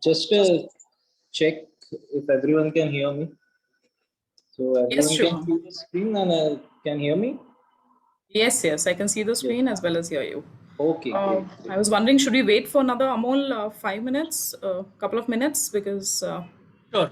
Just check if everyone can hear me. So Yes, everyone sure. can see the screen and can hear me? Yes, I can see the screen as well as hear you. Okay, great. I was wondering, should we wait for another Amol 5 minutes, couple of minutes, because Sure.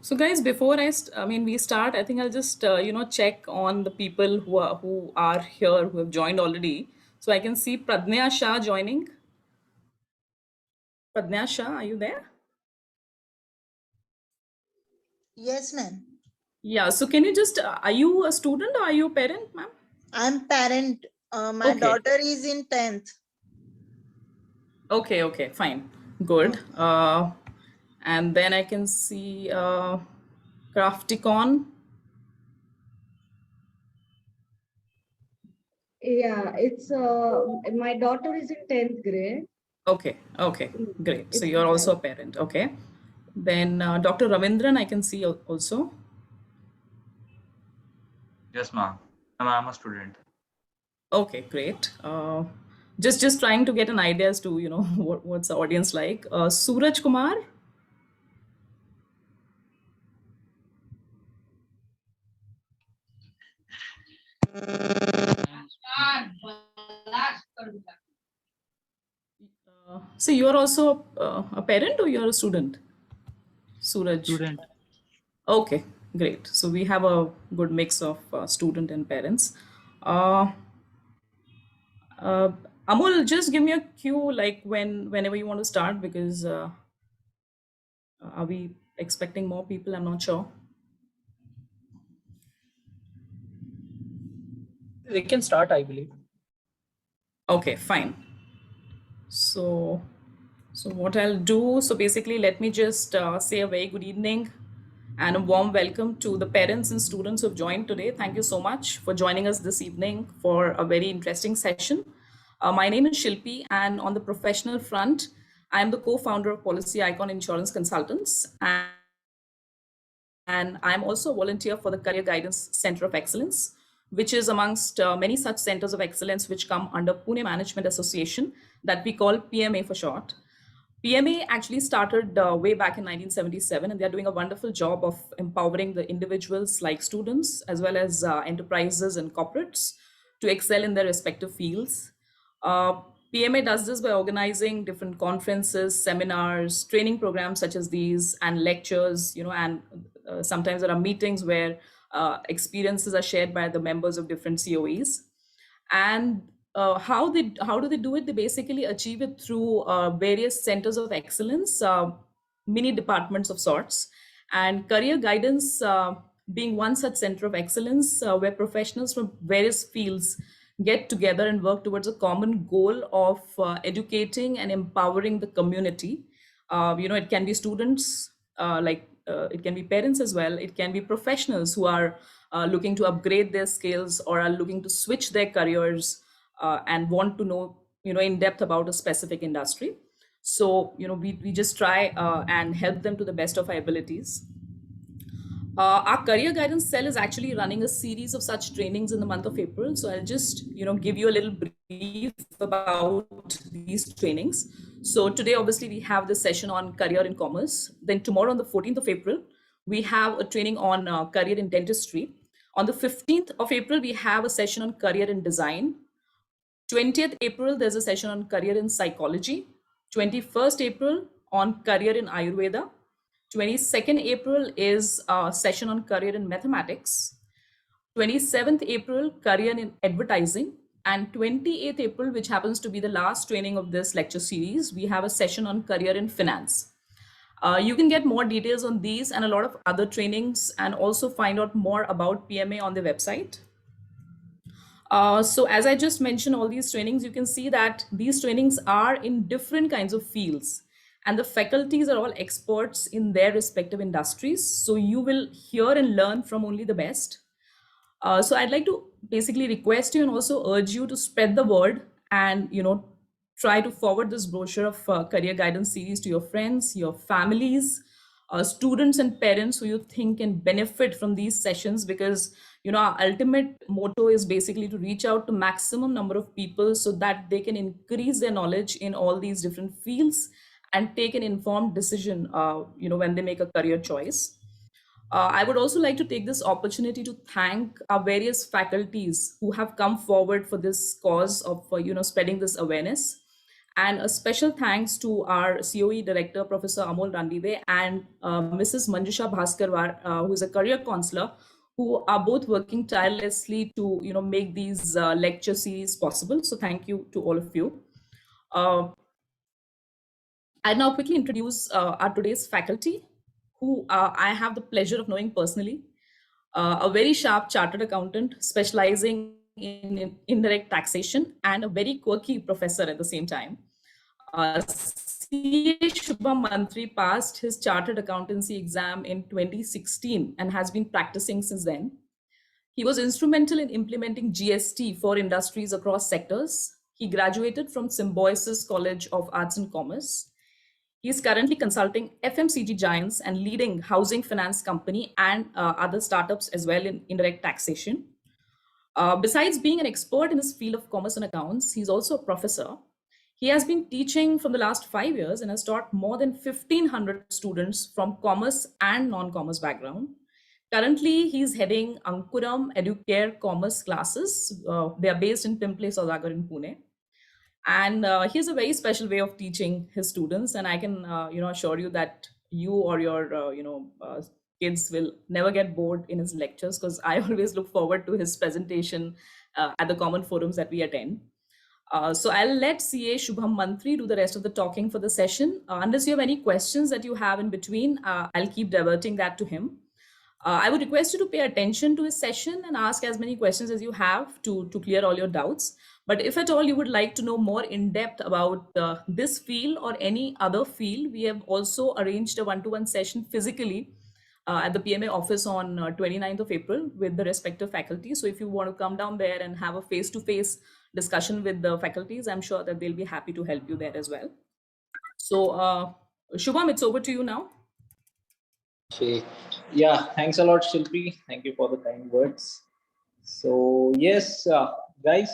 so guys, before we start, I think I'll just check on the people who are here who have joined already. So I can see Pradnya Shah joining. Pradnya Shah, are you there? Yes, ma'am. Yeah. So can you just are you a student or are you a parent, ma'am? I'm parent. My Okay. daughter is in 10th. Okay, fine. Good. And then I can see Crafticon. Yeah, it's my daughter is in 10th grade. Okay, great. So It's you're also a parent. Okay. Then Dr. Ravindran, I can see also. Yes, ma'am. I'm a student. Okay, great. Just trying to get an idea as to what's the audience like. Suraj Kumar. So you're also a parent or you're a student? Suraj. Student. Okay, great. So we have a good mix of student and parents. Uh, uh, Amol, just give me a cue, like whenever you want to start, because are we expecting more people? I'm not sure. We can start, I believe. Okay, fine. So, what I'll do, so basically, let me just say a very good evening and a warm welcome to the parents and students who have joined today. Thank you so much for joining us this evening for a very interesting session. My name is Shilpi, and on the professional front, I am the co-founder of Policy Icon Insurance Consultants, and and I'm also a volunteer for the Career Guidance Center of Excellence, which is amongst many such centers of excellence which come under Pune Management Association that we call PMA for short. PMA actually started way back in 1977, and they're doing a wonderful job of empowering the individuals like students as well as enterprises and corporates to excel in their respective fields. PMA does this by organizing different conferences, seminars, training programs such as these, and lectures, and sometimes there are meetings where experiences are shared by the members of different COEs. And how do they do it? They basically achieve it through various centers of excellence, mini departments of sorts, and career guidance being one such center of excellence where professionals from various fields get together and work towards a common goal of educating and empowering the community. It can be students, it can be parents as well. It can be professionals who are looking to upgrade their skills or are looking to switch their careers and want to know, in depth about a specific industry. So, we just try and help them to the best of our abilities. Our career guidance cell is actually running a series of such trainings in the month of April. So I'll just, give you a little brief about these trainings. So today, obviously, we have the session on career in commerce. Then tomorrow on the 14th of April, we have a training on career in dentistry. On the 15th of April, we have a session on career in design. 20th April, there's a session on career in psychology. 21st April on career in Ayurveda. 22nd April is a session on career in mathematics. 27th April, career in advertising. And 28th April, which happens to be the last training of this lecture series, we have a session on career in finance. You can get more details on these and a lot of other trainings and also find out more about PMA on the website. So as I just mentioned, all these trainings, you can see that these trainings are in different kinds of fields. And the faculties are all experts in their respective industries. So you will hear and learn from only the best. So I'd like to basically request you and also urge you to spread the word and, try to forward this brochure of career guidance series to your friends, your families, students and parents who you think can benefit from these sessions, because, our ultimate motto is basically to reach out to maximum number of people so that they can increase their knowledge in all these different fields and take an informed decision, when they make a career choice. I would also like to take this opportunity to thank our various faculties who have come forward for this cause of, spreading this awareness. And a special thanks to our COE director, Professor Amol Randive, and Mrs. Manjusha Bhaskarwar, who is a career counselor, who are both working tirelessly to, make these lecture series possible. So thank you to all of you. I'll now quickly introduce our today's faculty, who I have the pleasure of knowing personally. A very sharp chartered accountant specializing in indirect taxation and a very quirky professor at the same time. CA Shubham Mantri passed his chartered accountancy exam in 2016 and has been practicing since then. He was instrumental in implementing GST for industries across sectors. He graduated from Symbiosis College of Arts and Commerce. He is currently consulting FMCG giants and leading housing finance company and other startups as well in indirect taxation. Besides being an expert in his field of commerce and accounts, he's also a professor. He has been teaching from the last 5 years and has taught more than 1,500 students from commerce and non-commerce background. Currently, he's heading Ankuram Educare Commerce classes. They are based in Pimple Saudagar in Pune. And he has a very special way of teaching his students. And I can, assure you that you or your, kids will never get bored in his lectures, because I always look forward to his presentation at the common forums that we attend. So I'll let CA Shubham Mantri do the rest of the talking for the session. Unless you have any questions that you have in between, I'll keep diverting that to him. I would request you to pay attention to his session and ask as many questions as you have to clear all your doubts. But if at all you would like to know more in depth about this field or any other field, we have also arranged a one-to-one session physically at the PMA office on 29th of April with the respective faculty. So if you want to come down there and have a face-to-face discussion with the faculties, I'm sure that they'll be happy to help you there as well. So Shubham, it's over to you now. Okay. Yeah, thanks a lot, Shilpi. Thank you for the kind words. So yes, guys,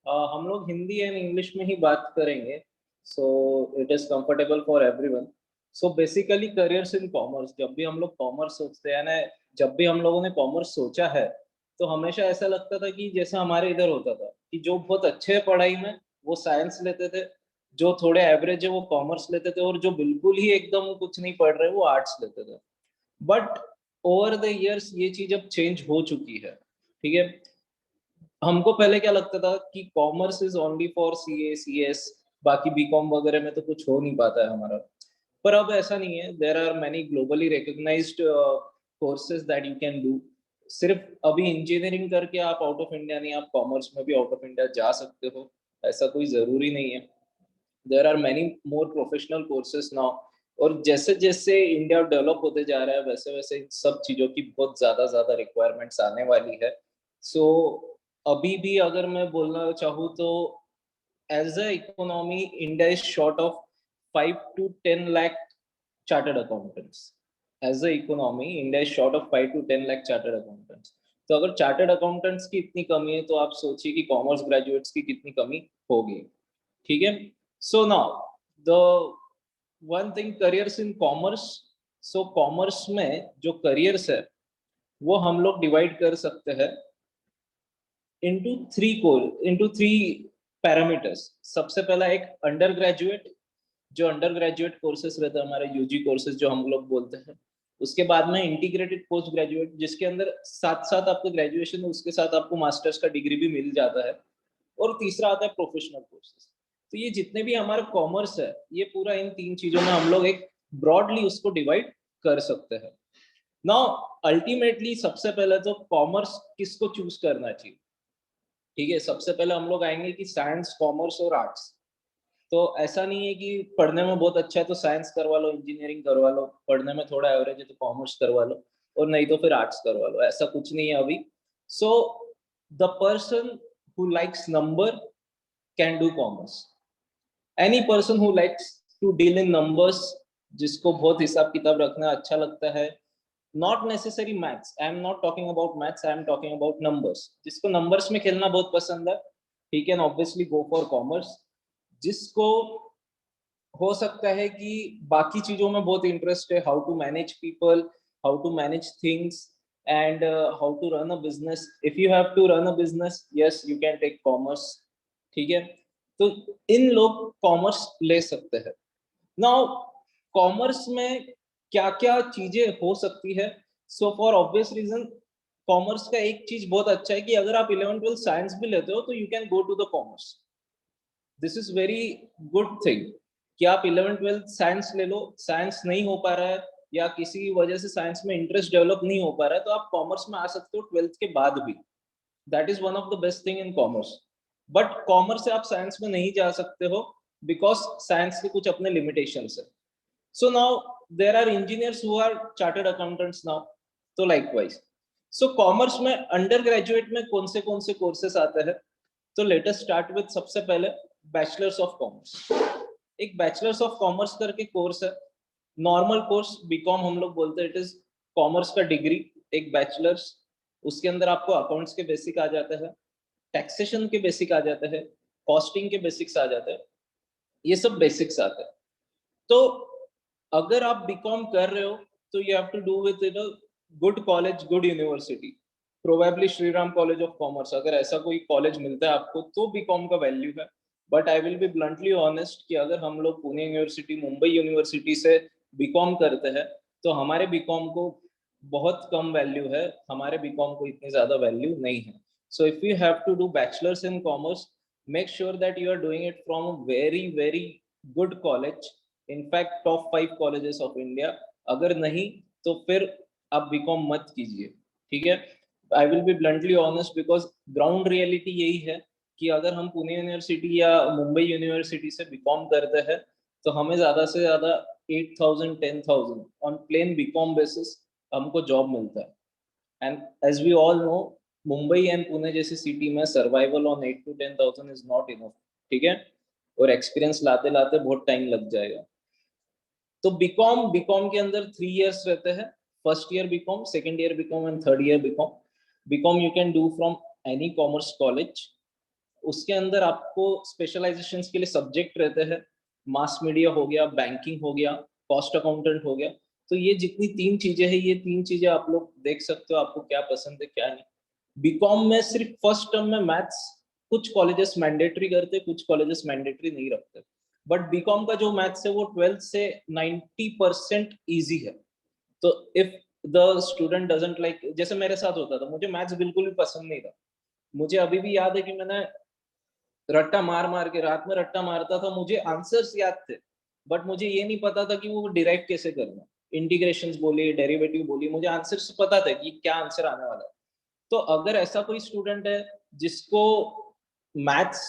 हम लोग Hindi and English में ही बात करेंगे. So it is comfortable for everyone. So basically careers in commerce. जब भी हम लोग commerce सोचते हैं ना, जब भी हम लोगों ने कॉमर्स सोचा है, तो हमेशा ऐसा लगता था कि जैसा हमारे इधर होता था कि जो बहुत अच्छे हैं पढ़ाई में वो साइंस लेते थे, जो थोड़े एवरेज है वो कॉमर्स लेते थे, और जो बिल्कुल ही एकदम कुछ नहीं पढ़ रहे वो आर्ट्स लेते थे. बट ओवर द इयर्स ये चीज अब चेंज हो चुकी है. ठीक है. हमको पहले क्या लगता था कि commerce is only for CA CS, बाकी बीकॉम वगैरह में तो कुछ हो नहीं पाता है हमारा. पर अब ऐसा नहीं है. There are many globally recognised courses that you can do. सिर्फ अभी इंजीनियरिंग करके आप आउट ऑफ इंडिया नहीं, आप कॉमर्स में भी आउट ऑफ इंडिया जा सकते हो. ऐसा कोई जरूरी नहीं है. There are many more professional courses now. और जैसे जैसे इंडिया डेवलप होते जा रहा है वैसे वैसे इन सब चीजों की बहुत ज्यादा रिक्वायरमेंट्स आने वाली है. सो अभी भी अगर मैं बोलना चाहूँ तो as a economy India is short of 5 to 10 lakh chartered accountants. As a economy India is short of 5 to 10 lakh chartered accountants. तो अगर चार्टर्ड अकाउंटेंट्स की इतनी कमी है तो आप सोचिए कि कॉमर्स ग्रेजुएट्स की कितनी कमी होगी. ठीक है. So now the one thing, careers in commerce. So commerce में जो करियर्स है वो हम लोग डिवाइड कर सकते हैं into three पैरामीटर्स. सबसे पहला एक अंडर ग्रेजुएट, जो अंडर ग्रेजुएट कोर्सेस रहते हैं हमारे यूजी कोर्सेज जो हम लोग बोलते हैं. उसके बाद में इंटीग्रेटेड पोस्ट ग्रेजुएट, जिसके अंदर साथ साथ आपको ग्रेजुएशन उसके साथ आपको मास्टर्स का डिग्री भी मिल जाता है. और तीसरा आता है प्रोफेशनल कोर्सेज. तो ये जितने भी हमारे कॉमर्स है ये पूरा इन तीन चीजों में हम लोग एक ब्रॉडली उसको डिवाइड कर सकते हैं. नाउ अल्टीमेटली सबसे पहले तो कॉमर्स किसको चूज करना चाहिए. ठीक है. सबसे पहले हम लोग आएंगे कि साइंस, कॉमर्स और आर्ट्स. तो ऐसा नहीं है कि पढ़ने में बहुत अच्छा है तो साइंस करवा लो, इंजीनियरिंग करवा लो, पढ़ने में थोड़ा एवरेज है तो कॉमर्स करवा लो, और नहीं तो फिर आर्ट्स करवा लो. ऐसा कुछ नहीं है अभी. So the person who likes number can do commerce. Any person who likes to deal in numbers, जिसको बहुत हिसाब किताब रखना अच्छा लगता है, not necessary maths, I am not talking about maths, I am talking about numbers, जिसको numbers में खेलना बहुत पसंद है, he can obviously go for commerce. जिसको हो सकता है कि बाकी चीजों में बहुत इंटरेस्ट है, how to manage people, how to manage things, and how to run a business. If you have to run a business, yes you can take commerce. ठीक है. तो इन लोग कॉमर्स ले सकते हैं. नाउ कॉमर्स में क्या क्या चीजें हो सकती है. So for obvious reason commerce का एक चीज बहुत अच्छा है कि अगर आप 11th-12th साइंस भी लेते हो तो you can go to the commerce. This is very good thing कि आप 11th-12th साइंस ले लो, साइंस नहीं हो पा रहा है या किसी वजह से साइंस में इंटरेस्ट डेवलप नहीं हो पा रहा है तो आप कॉमर्स में आ सकते हो 12th के बाद भी. That is one of the best thing in commerce. But commerce से आप साइंस में नहीं जा सकते हो बिकॉज साइंस के कुछ अपने लिमिटेशंस है. So now there are engineers who are chartered accountants now. तो लाइकवाइज सो कॉमर्स में अंडर ग्रेजुएट में कौन से कोर्सेस आते हैं. तो लेट अस स्टार्ट विद सबसे पहले बैचलर्स ऑफ कॉमर्स. एक बैचलर्स ऑफ कॉमर्स करके कोर्स है, नॉर्मल कोर्स बीकॉम हम लोग बोलते हैं. इट इज कॉमर्स का डिग्री, एक बैचलर्स. उसके अंदर आपको अकाउंट्स के बेसिक आ जाते हैं, टैक्सेशन के बेसिक आ जाते हैं, कॉस्टिंग के बेसिक्स आ जाते हैं, ये सब बेसिक्स आते हैं. तो अगर आप बीकॉम कर रहे हो तो you have to do with in a good college, good university, probably Shriram college of commerce. अगर ऐसा कोई कॉलेज मिलता है आपको तो बीकॉम का वैल्यू है. But I will be bluntly honest कि अगर हम लोग पुणे यूनिवर्सिटी, मुंबई यूनिवर्सिटी से बीकॉम करते हैं तो हमारे बीकॉम को बहुत कम वैल्यू है, हमारे बीकॉम को इतनी ज्यादा वैल्यू नहीं है. So if you have to do bachelors in commerce, make sure that you are doing it from a very good college, in fact top 5 colleges of India. अगर नहीं तो फिर आप बीकॉम मत कीजिए. ठीक है. आई will be bluntly honest because ground reality यही है कि अगर हम पुणे यूनिवर्सिटी या मुंबई यूनिवर्सिटी से बीकॉम करते हैं तो हमें ज्यादा से ज्यादा 8,000 10,000 ऑन प्लेन बीकॉम बेसिस हमको जॉब मिलता है. And as we all know Mumbai and Pune जैसी सिटी में survival on 8 to 10,000 is not enough. ठीक है. और एक्सपीरियंस लाते लाते बहुत टाइम लग जाएगा. तो बीकॉम के अंदर 3 years रहते हैं. first year BCom, second year BCom and third year BCom. BCom you can do from any commerce college. उसके अंदर आपको स्पेशलाइजेशंस के लिए सब्जेक्ट रहते हैं, मास मीडिया हो गया, बैंकिंग हो गया, कॉस्ट अकाउंटेंट हो गया. तो ये जितनी 3 चीजें हैं, ये 3 चीजें आप लोग देख सकते हो आपको क्या पसंद है क्या नहीं. बीकॉम में सिर्फ फर्स्ट टर्म में मैथ्स कुछ कॉलेजेस मैंडेटरी करते, कुछ कॉलेजेस मैंडेटरी नहीं रखते. बट बीकॉम का जो मैथ्स है वो 12th से 90% इजी है. तो if the student doesn't like, जैसे मेरे साथ होता था, मुझे मैथ्स बिल्कुल भी पसंद नहीं था. मुझे अभी भी याद है कि मैंने रट्टा मार मार के रात में रट्टा मारता था, मुझे आंसर्स याद थे बट मुझे ये नहीं पता था कि वो डिराइव कैसे करना. इंटीग्रेशंस बोली, डेरिवेटिव बोली, मुझे आंसर्स पता था कि क्या आंसर आने वाला है. तो अगर ऐसा कोई स्टूडेंट है जिसको मैथ्स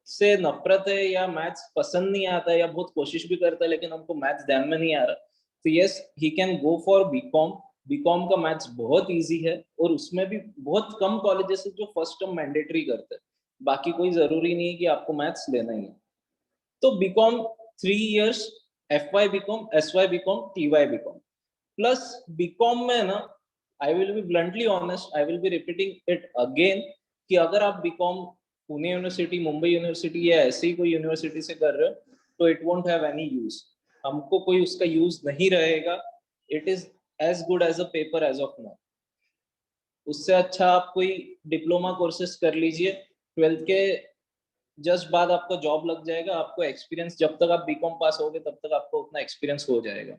से नफरत है या मैथ्स पसंद नहीं आता है या बहुत कोशिश भी करता है लेकिन हमको मैथ्स ध्यान में नहीं आ रहा, तो yes he can go for BCom. BCom का मैथ्स बहुत इजी है और उसमें भी बहुत कम कॉलेजेस है जो फर्स्ट टर्म मैंडेटरी करते हैं. बाकी कोई जरूरी नहीं है कि आपको मैथ्स लेना ही है. तो BCom 3 years, FY BCom, SY BCom, TY BCom. Plus BCom में ना, I will be bluntly honest, I will be repeating it again, कि अगर आप BCom Pune university, Mumbai university या ऐसे ही कोई यूनिवर्सिटी से कर रहे हो तो it won't have any use. हमको कोई उसका यूज नहीं रहेगा. It is as good as a paper as of now. उससे अच्छा आप कोई डिप्लोमा कोर्सेज कर लीजिए, 12th के जस्ट बाद आपका जॉब लग जाएगा, आपको एक्सपीरियंस, जब तक आप बीकॉम पास होगे तब तक आपको उतना एक्सपीरियंस हो जाएगा.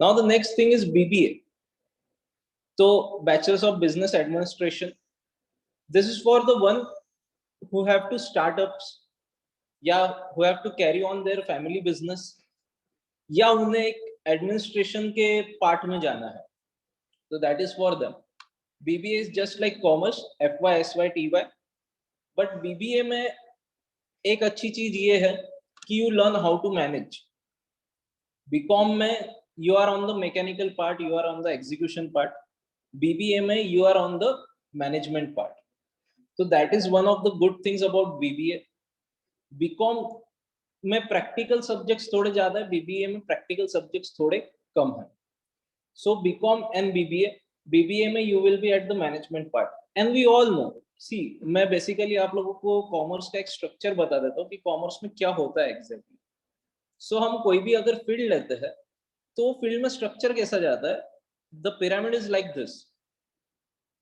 Now the next thing is BBA. तो bachelors of business administration, this is for the one who have to start ups या who have to carry on their family business या उन्हें एक एडमिनिस्ट्रेशन के पार्ट में जाना है, तो that is for them. BBA is just like commerce, FY, SY, TY. But BBA में एक अच्छी चीज ये है कि you learn how to manage. BCom में you are on the mechanical part, you are on the execution part. BBA में you are on the management part. So that is one of the good things about BBA. BCom में practical subjects थोड़े ज्यादा है, BBA में practical subjects थोड़े कम है. So BCom and BBA में you will be at the management part. And we all know, see, मैं basically आप लोगों को कॉमर्स का एक स्ट्रक्चर बता देता हूँ कि कॉमर्स में क्या होता है एग्जैक्टली. सो हम कोई भी अगर फील्ड लेते हैं तो फील्ड में स्ट्रक्चर कैसा जाता है. The pyramid is like this.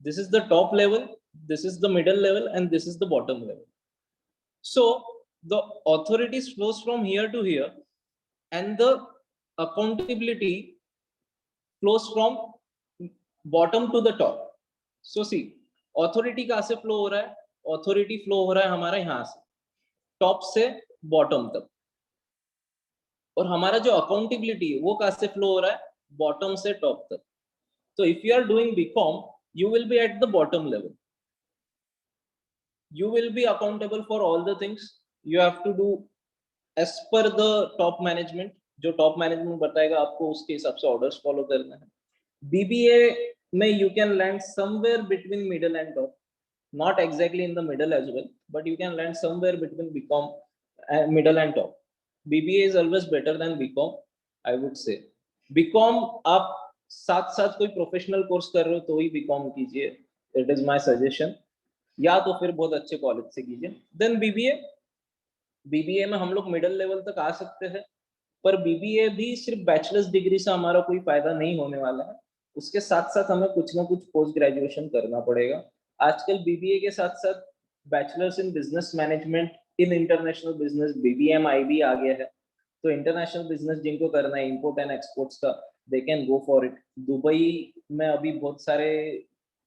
This is the top level, this is the middle level, and this is the bottom level. So the authority flows from here to here, and the accountability flows from bottom to the top. So see, authority कहाँ से flow हो रहा है? Authority flow हो रहा है हमारा यहाँ से, top से bottom तक. और हमारा जो accountability है वो कहाँ से flow हो रहा है? Bottom से top तक. So if you are doing BCom, you will be at the bottom level. You will be accountable for all the things. You have to do as per the top management. जो top management बताएगा आपको उसके हिसाब से orders follow करना है. BBA में you can land somewhere between middle and top. Not exactly in the middle as well, but you can land somewhere between BCom and middle and top. BBA is always better than BCom, I would say. BCom आप साथ साथ कोई professional course कर रहे हो तो ही BCom कीजिए, it is my suggestion, या तो फिर बहुत अच्छे कॉलेज से कीजिए. देन बीबीए में हम लोग मिडिल लेवल तक आ सकते हैं, पर बीबीए भी सिर्फ बैचलर्स डिग्री से हमारा कोई फायदा नहीं होने वाला है. उसके साथ साथ हमें कुछ ना कुछ पोस्ट ग्रेजुएशन करना पड़ेगा. आजकल बीबीए के साथ साथ bachelors in business management in international business, BBM IB आ गया है. तो इंटरनेशनल बिजनेस जिनको करना है, इंपोर्ट एंड एक्सपोर्ट्स का, they can go for it. Dubai में अभी बहुत सारे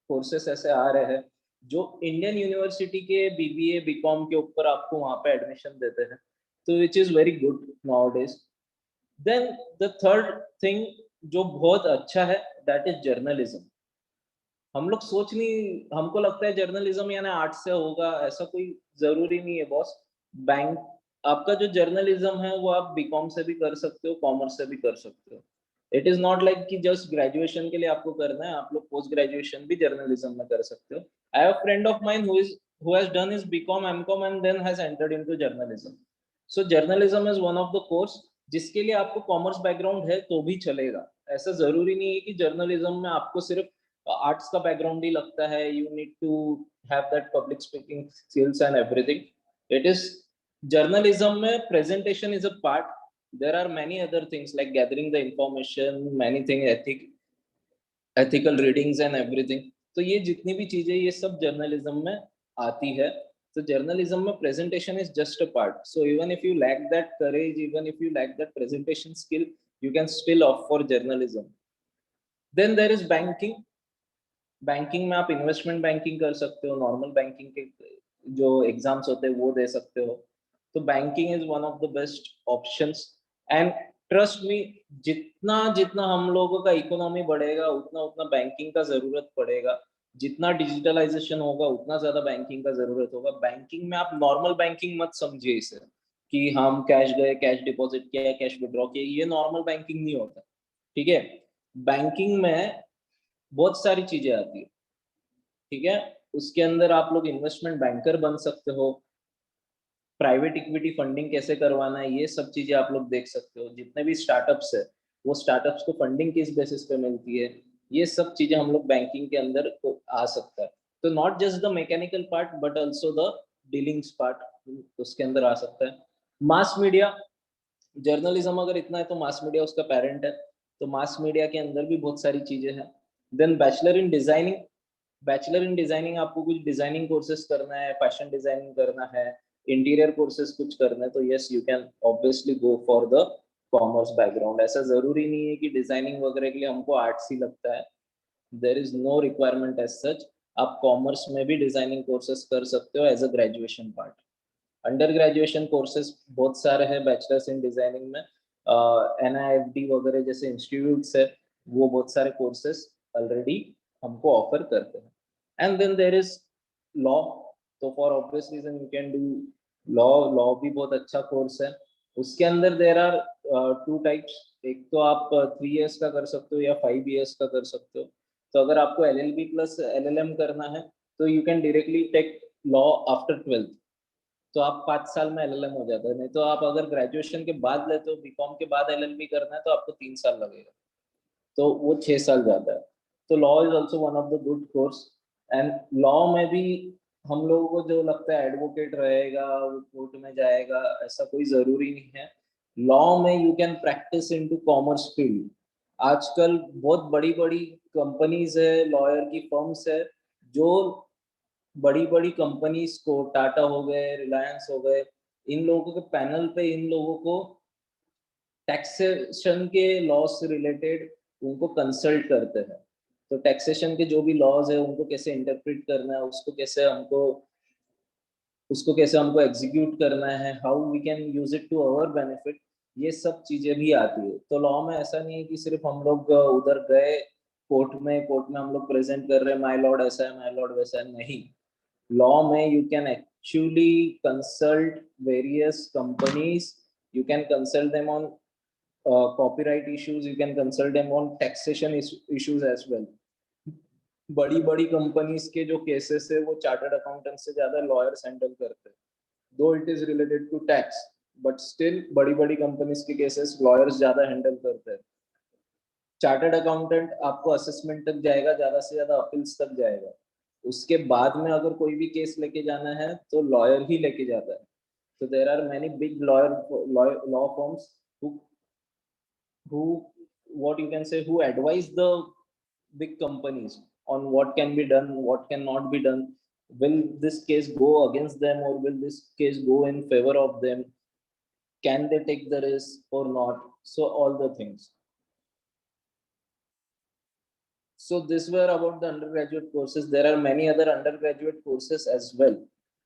कोर्सेस ऐसे आ रहे हैं जो इंडियन यूनिवर्सिटी के BBA BCom के ऊपर आपको वहां पे एडमिशन देते हैं, तो which is very good nowadays. Then the third thing जो बहुत अच्छा है, that is journalism. हम लोग सोच नहीं, हमको लगता है जर्नलिज्म यानी आर्ट से होगा, ऐसा कोई जरूरी नहीं है बॉस. बैंक आपका जो जर्नलिज्म है वो आप BCom से भी कर सकते हो, कॉमर्स से भी कर सकते हो. इट इज नॉट लाइक कि जस्ट ग्रेजुएशन के लिए आपको करना है, आप लोग पोस्ट ग्रेजुएशन भी जर्नलिज्म में कर सकते हो. I have a friend of mine who has done his BCom MCom and then has entered into journalism. So journalism is one of the course जिसके लिए आपको कॉमर्स बैकग्राउंड है तो भी चलेगा. ऐसा जरूरी नहीं है कि जर्नलिज्म में आपको सिर्फ आर्ट्स का बैकग्राउंड ही लगता है, you need to have that public speaking skills and everything. It is journalism में presentation is a part, there are many other things like gathering the information, many thing, ethical readings and everything. तो ये जितनी भी चीजें ये सब journalism में आती है। तो जर्नलिज्म में presentation is just a part, so even if you lack that courage, even if you lack that presentation skill, you can still opt for journalism. Then there is banking. Banking में आप investment banking कर सकते हो, normal banking के जो exams होते हैं वो दे सकते हो। तो banking is one of the best options. And trust me, जितना जितना हम लोगों का इकोनॉमी बढ़ेगा उतना उतना बैंकिंग का जरूरत पड़ेगा। जितना डिजिटलाइजेशन होगा उतना ज्यादा बैंकिंग का जरूरत होगा। बैंकिंग में आप नॉर्मल बैंकिंग मत समझिए इसे कि हम कैश गए, कैश डिपॉजिट किया, कैश विड्रॉ किया, ये नॉर्मल बैंकिंग नहीं होता, ठीक है। बैंकिंग में बहुत सारी चीजें आती है, ठीक है। उसके अंदर आप लोग इन्वेस्टमेंट बैंकर बन सकते हो, प्राइवेट इक्विटी फंडिंग कैसे करवाना है ये सब चीजें आप लोग देख सकते हो। जितने भी स्टार्टअप्स है वो स्टार्टअप्स को फंडिंग किस बेसिस पे मिलती है, ये सब चीजें हम लोग बैंकिंग के अंदर आ सकता है। तो not just the mechanical part but also the dealings part उसके अंदर आ सकता है। मास मीडिया, जर्नलिज्म अगर इतना है तो मास मीडिया उसका पेरेंट है, तो मास मीडिया के अंदर भी बहुत सारी चीजें हैं। Then bachelor in designing, bachelor in designing आपको कुछ डिजाइनिंग कोर्सेज करना है, फैशन डिजाइनिंग करना है, इंटीरियर कोर्सेज कुछ करना है, तो yes you can obviously go for the commerce background. ऐसा जरूरी नहीं है कि डिजाइनिंग वगैरह के लिए हमको आर्ट्स ही लगता है, there is no requirement as such. आप कॉमर्स में भी डिजाइनिंग कोर्सेज कर सकते हो as a graduation part. Under graduation courses बहुत सारे हैं बैचलर्स इन डिजाइनिंग में, NIFD वगैरह जैसे इंस्टीट्यूट्स है वो बहुत सारे कोर्सेज ऑलरेडी हमको ऑफर करते हैं। And then there is law, तो for obvious reason you can do law. Law भी बहुत अच्छा कोर्स है। उसके अंदर देयर आर 2 टाइप्स, एक तो आप 3 years का कर सकते हो या 5 years का कर सकते हो। तो अगर आपको LLB प्लस LLM करना है तो you can directly take law after 12th, तो आप 5 साल में LLM हो जाता है। नहीं तो आप अगर ग्रेजुएशन के बाद लेते हो, बीकॉम के बाद LLB करना है तो आपको 3 साल लगेगा, तो वो 6 साल जाता है। तो law is also one of the good course. And law में भी हम लोगों को जो लगता है एडवोकेट रहेगा, वो कोर्ट में जाएगा, ऐसा कोई जरूरी नहीं है। लॉ में you can practice into commerce field. आजकल बहुत बड़ी बड़ी कंपनीज है, लॉयर की फर्म्स है, जो बड़ी बड़ी कंपनीज को, टाटा हो गए, रिलायंस हो गए, इन लोगों के पैनल पे इन लोगों को टैक्सेशन के लॉ से रिलेटेड उनको कंसल्ट करते हैं। तो टैक्सेशन के जो भी लॉज है उनको कैसे इंटरप्रेट करना है, उसको कैसे हमको एग्जीक्यूट करना है, how we can use it to our benefit, ये सब चीजें भी आती है। तो लॉ में ऐसा नहीं है कि सिर्फ हम लोग उधर गए कोर्ट में हम लोग प्रेजेंट कर रहे हैं माय लॉर्ड ऐसा है, माय लॉर्ड वैसा है, नहीं। लॉ में you can actually consult various companies, you can consult them on copyright issues, you can consult them on taxation issues as well। बड़ी बड़ी कंपनीज के जो केसेस है वो चार्टर्ड अकाउंटेंट से ज्यादा लॉयर्स हैंडल करते हैं, though it is related to tax, but still बड़ी बड़ी कंपनीज के केसेस लॉयर्स ज्यादा हैंडल करते हैं। चार्टर्ड अकाउंटेंट आपको असेसमेंट तक जाएगा, ज्यादा से ज्यादा अपील्स तक जाएगा, उसके बाद में अगर कोई भी केस लेके जाना है तो लॉयर ही लेके जाता है। So there are many big law firms who what you can say who advise the big companies on what can be done, what cannot be done. Will this case go against them or will this case go in favor of them? Can they take the risk or not? So all the things. So this were about the undergraduate courses. There are many other undergraduate courses as well.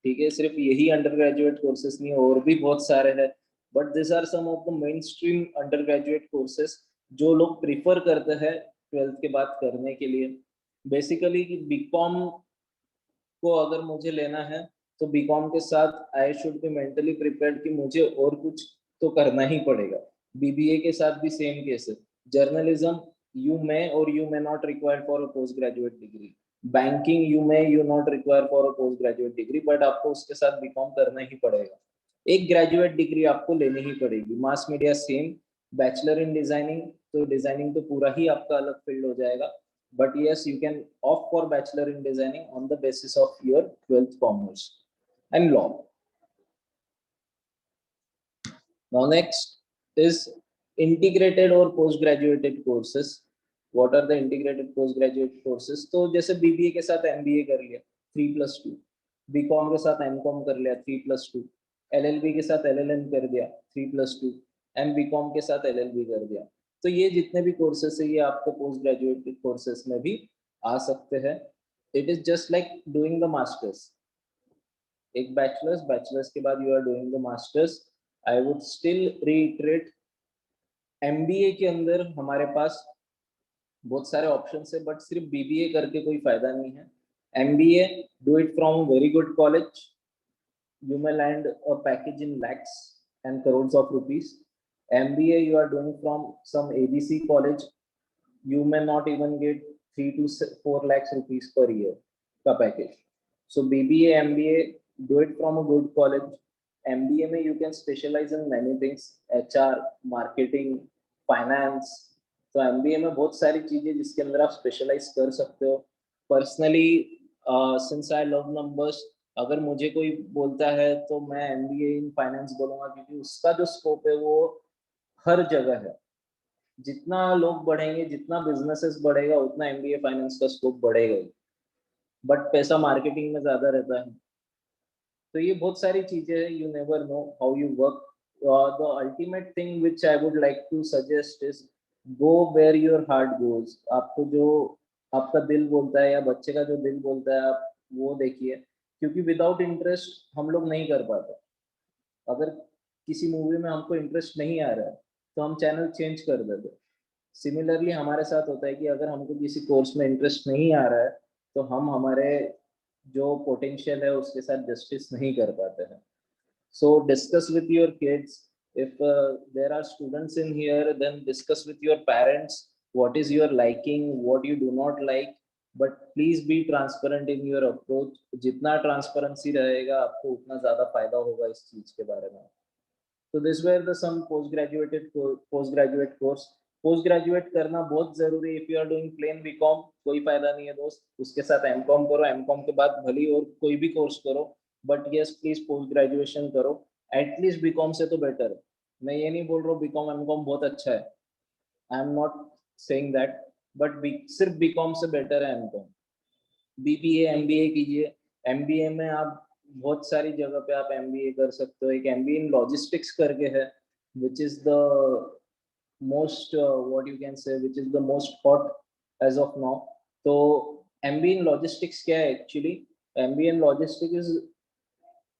ठीक है, सिर्फ यही undergraduate courses नहीं, और भी बहुत सारे हैं, but these are some of the mainstream undergraduate courses जो लोग prefer करते हैं 12th के बाद करने के लिए। Basically कि BCom को अगर मुझे लेना है तो BCom के साथ I should be mentally prepared कि मुझे और कुछ तो करना ही पड़ेगा। BBA के साथ भी same case है। Journalism you may or you may not require for a postgraduate degree. Banking you may you not require for a postgraduate degree, but आपको उसके साथ BCom करना ही पड़ेगा। एक ग्रेजुएट डिग्री आपको लेनी ही पड़ेगी। Mass media same, bachelor in designing तो डिजाइनिंग तो पूरा ही आपका अलग फील्ड हो जाएगा, but yes you can opt for bachelor in designing on the basis of your 12th commerce and law. Now next is integrated or postgraduate courses. What are the integrated postgraduate courses? तो जैसे BBA के साथ MBA कर लिया 3+2, BCom के साथ MCom कर लिया 3+2, LLB के साथ LLM कर दिया 3+2, MBCom के साथ LLB कर दिया. तो ये जितने भी कोर्सेस है ये आपको पोस्ट ग्रेजुएट कोर्सेस में भी आ सकते हैं. It is just like doing the masters. एक बैचलर्स के बाद you are doing the masters. I would still reiterate, MBA के अंदर हमारे पास बहुत सारे ऑप्शंस है, बट सिर्फ BBA करके कोई फायदा नहीं है. MBA, do it from a very good college. You may land a package in lakhs and crores of rupees. MBA you are doing from some ABC college, you may not even get 3 to 4 lakhs rupees per year का package. So BBA, MBA, do it from a good college. MBA में you can specialize in many things, HR, marketing, finance. तो MBA में बहुत सारी चीजें जिसके अंदर आप स्पेशलाइज कर सकते हो. Personally since I love numbers, अगर मुझे कोई बोलता है तो मैं MBA इन फाइनेंस बोलूंगा, क्योंकि उसका जो स्कोप है वो हर जगह है. जितना लोग बढ़ेंगे, जितना बिजनेसेस बढ़ेगा, उतना MBA फाइनेंस का स्कोप बढ़ेगा ही. बट पैसा मार्केटिंग में ज्यादा रहता है. तो ये बहुत सारी चीजें हैं. You never know how you work. The ultimate thing which I would like to suggest is go where your heart goes. आपको जो आपका दिल बोलता है या बच्चे का जो दिल बोलता है आप वो देखिए, क्योंकि विदाउट इंटरेस्ट हम लोग नहीं कर पाते. अगर किसी मूवी में हमको इंटरेस्ट नहीं आ रहा है तो हम चैनल चेंज कर देते. सिमिलरली हमारे साथ होता है कि अगर हमको किसी कोर्स में इंटरेस्ट नहीं आ रहा है तो हम हमारे जो पोटेंशियल है उसके साथ जस्टिस नहीं कर पाते हैं. So discuss with your kids. If there are students in here, then discuss with your parents what is your liking, what you do not like. But please be transparent in your approach. जितना transparency रहेगा आपको उतना ज़्यादा फायदा होगा इस चीज के बारे में. So this were the some postgraduate course. Postgraduate करना बहुत जरूरी है. If you are doing plain BCom कोई फायदा नहीं है दोस्त, उसके साथ MCom करो. MCom के बाद भली और कोई भी कोर्स करो, but yes please post graduation करो. एटलीस्ट BCom से तो बेटर है. मैं ये नहीं बोल रहा हूँ BCom MCom बहुत अच्छा है, आई am not saying that, but सिर्फ BCom से बेटर है MCom. BBA MBA कीजिए. MBA में आप बहुत सारी जगह पे आप MBA कर सकते हो. एक MBA इन लॉजिस्टिक्स करके है, which is the most what you can say, which is the most hot as of now. तो MBA इन लॉजिस्टिक्स क्या है actually? MBA in logistics is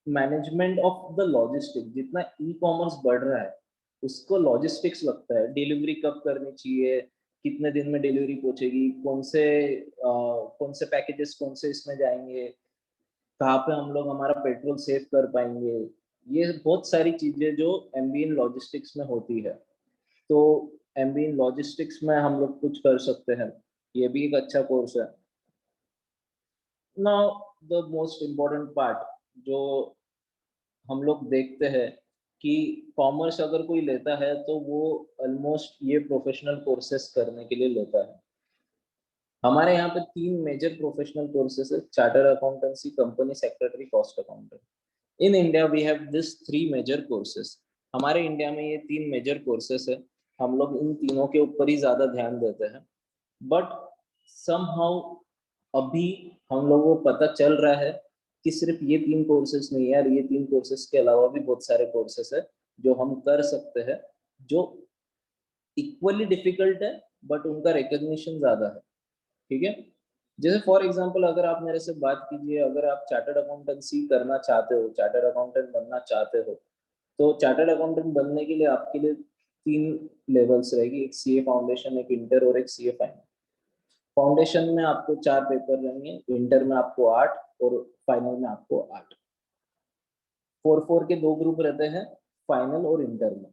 management of the logistic. जितना ई-कॉमर्स बढ़ रहा है उसको लॉजिस्टिक्स लगता है. डिलीवरी कब करनी चाहिए, कितने दिन में डिलीवरी पहुंचेगी, कौन से पैकेजेस कौन से इसमें जाएंगे, कहाँ पे हम लोग हमारा पेट्रोल सेव कर पाएंगे. ये बहुत सारी चीजें जो MBA इन लॉजिस्टिक्स में होती है. तो MBA इन लॉजिस्टिक्स में हम लोग कुछ कर सकते हैं. ये भी एक अच्छा कोर्स है. Now the most important part जो हम लोग देखते हैं कि कॉमर्स अगर कोई लेता है तो वो ऑलमोस्ट ये प्रोफेशनल कोर्सेस करने के लिए लेता है. हमारे यहाँ पे 3 मेजर प्रोफेशनल कोर्सेस है: charter accountancy, company secretary, cost accountant. In India we have this 3 major courses. हमारे इंडिया में ये 3 मेजर कोर्सेस है. हम लोग इन तीनों के ऊपर ही ज्यादा ध्यान देते हैं. बट समहाउ अभी हम लोगों को पता चल रहा है कि सिर्फ ये 3 कोर्सेस नहीं है, ये 3 कोर्सेस के अलावा भी बहुत सारे कोर्सेस है जो हम कर सकते हैं, जो इक्वली डिफिकल्ट है बट उनका रिकॉग्निशन ज्यादा है. ठीक है. जैसे फॉर एग्जांपल अगर आप मेरे से बात कीजिए, अगर आप चार्टर्ड अकाउंटेंसी करना चाहते हो, चार्टर्ड अकाउंटेंट बनना चाहते हो, तो चार्टर्ड अकाउंटेंट बनने के लिए आपके लिए 3 लेवल्स रहेगी: एक CA फाउंडेशन, एक इंटर और एक CA फाइनल. फाउंडेशन में आपको 4 पेपर रहेंगे, इंटर में आपको 8 और फाइनल में आपको 8. 4-4 के 2 ग्रुप रहते हैं फाइनल और इंटर में.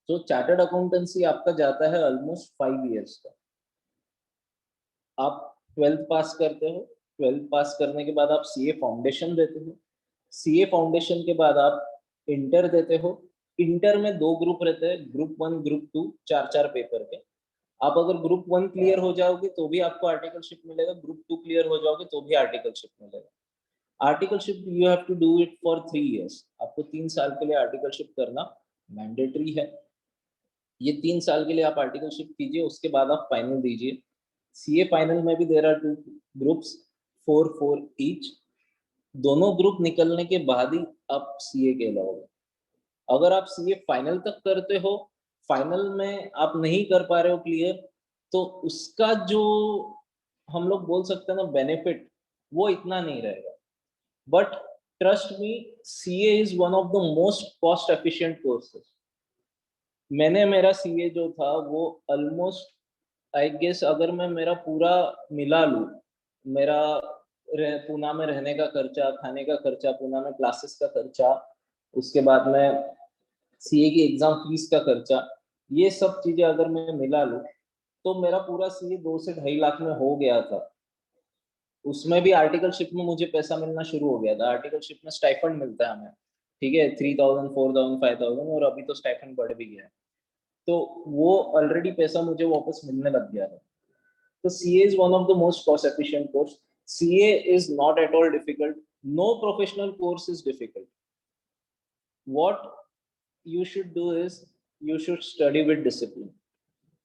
तो चार्टर्ड अकाउंटेंसी आपका जाता है ऑलमोस्ट 5 इयर्स का. आप 12th पास करते हो, 12th पास करने के बाद आप CA फाउंडेशन देते हो, CA फाउंडेशन के बाद आप इंटर देते हो, इंटर में 2 ग्रुप रहते हैं, ग्रुप 1 ग्रुप 2, 4 पेपर के। आप अगर ग्रुप 1 क्लियर हो जाओगे तो भी आपको आर्टिकलशिप मिलेगा, ग्रुप 2 क्लियर हो जाओगे तो भी आर्टिकलशिप मिलेगा। Articleship you have to do it for 3 years, आपको 3 साल के लिए आर्टिकलशिप करना मैंडेटरी है। ये 3 साल के लिए आप आर्टिकलशिप कीजिए, उसके बाद आप फाइनल दीजिए। सीए फाइनल में भी देयर आर 2 ग्रुप्स, 4 ईच। दोनों ग्रुप निकलने के बाद ही आप सीए कहलाओगे। अगर आप सीए फाइनल तक करते हो, फाइनल में आप नहीं कर पा रहे हो क्लियर, तो उसका जो हम लोग बोल सकते हैं ना बेनिफिट, वो इतना नहीं रहेगा। But trust me, CA is one of the most cost efficient courses. मैंने मेरा सीए जो था वो ऑलमोस्ट आई गेस, अगर मैं मेरा पूरा मिला लूं, मेरा पूना में रहने का खर्चा, खाने का खर्चा, पूना में क्लासेस का खर्चा, उसके बाद में सीए की एग्जाम फीस का खर्चा, ये सब चीजें अगर मैं मिला लूं तो मेरा पूरा सीए 2 से 2.5 लाख में हो गया था। उसमें भी आर्टिकलशिप में मुझे पैसा मिलना शुरू हो गया था। आर्टिकलशिप में स्टाइपेंड मिलता है हमें, ठीक है, 3000, 4000, 5000, और अभी तो स्टाइपेंड बढ़ भी गया है। तो वो ऑलरेडी पैसा मुझे वापस मिलने लग गया था। तो CA is one of the most cost efficient course. CA is not at all difficult, no professional course is difficult. What you should do is you should study with discipline.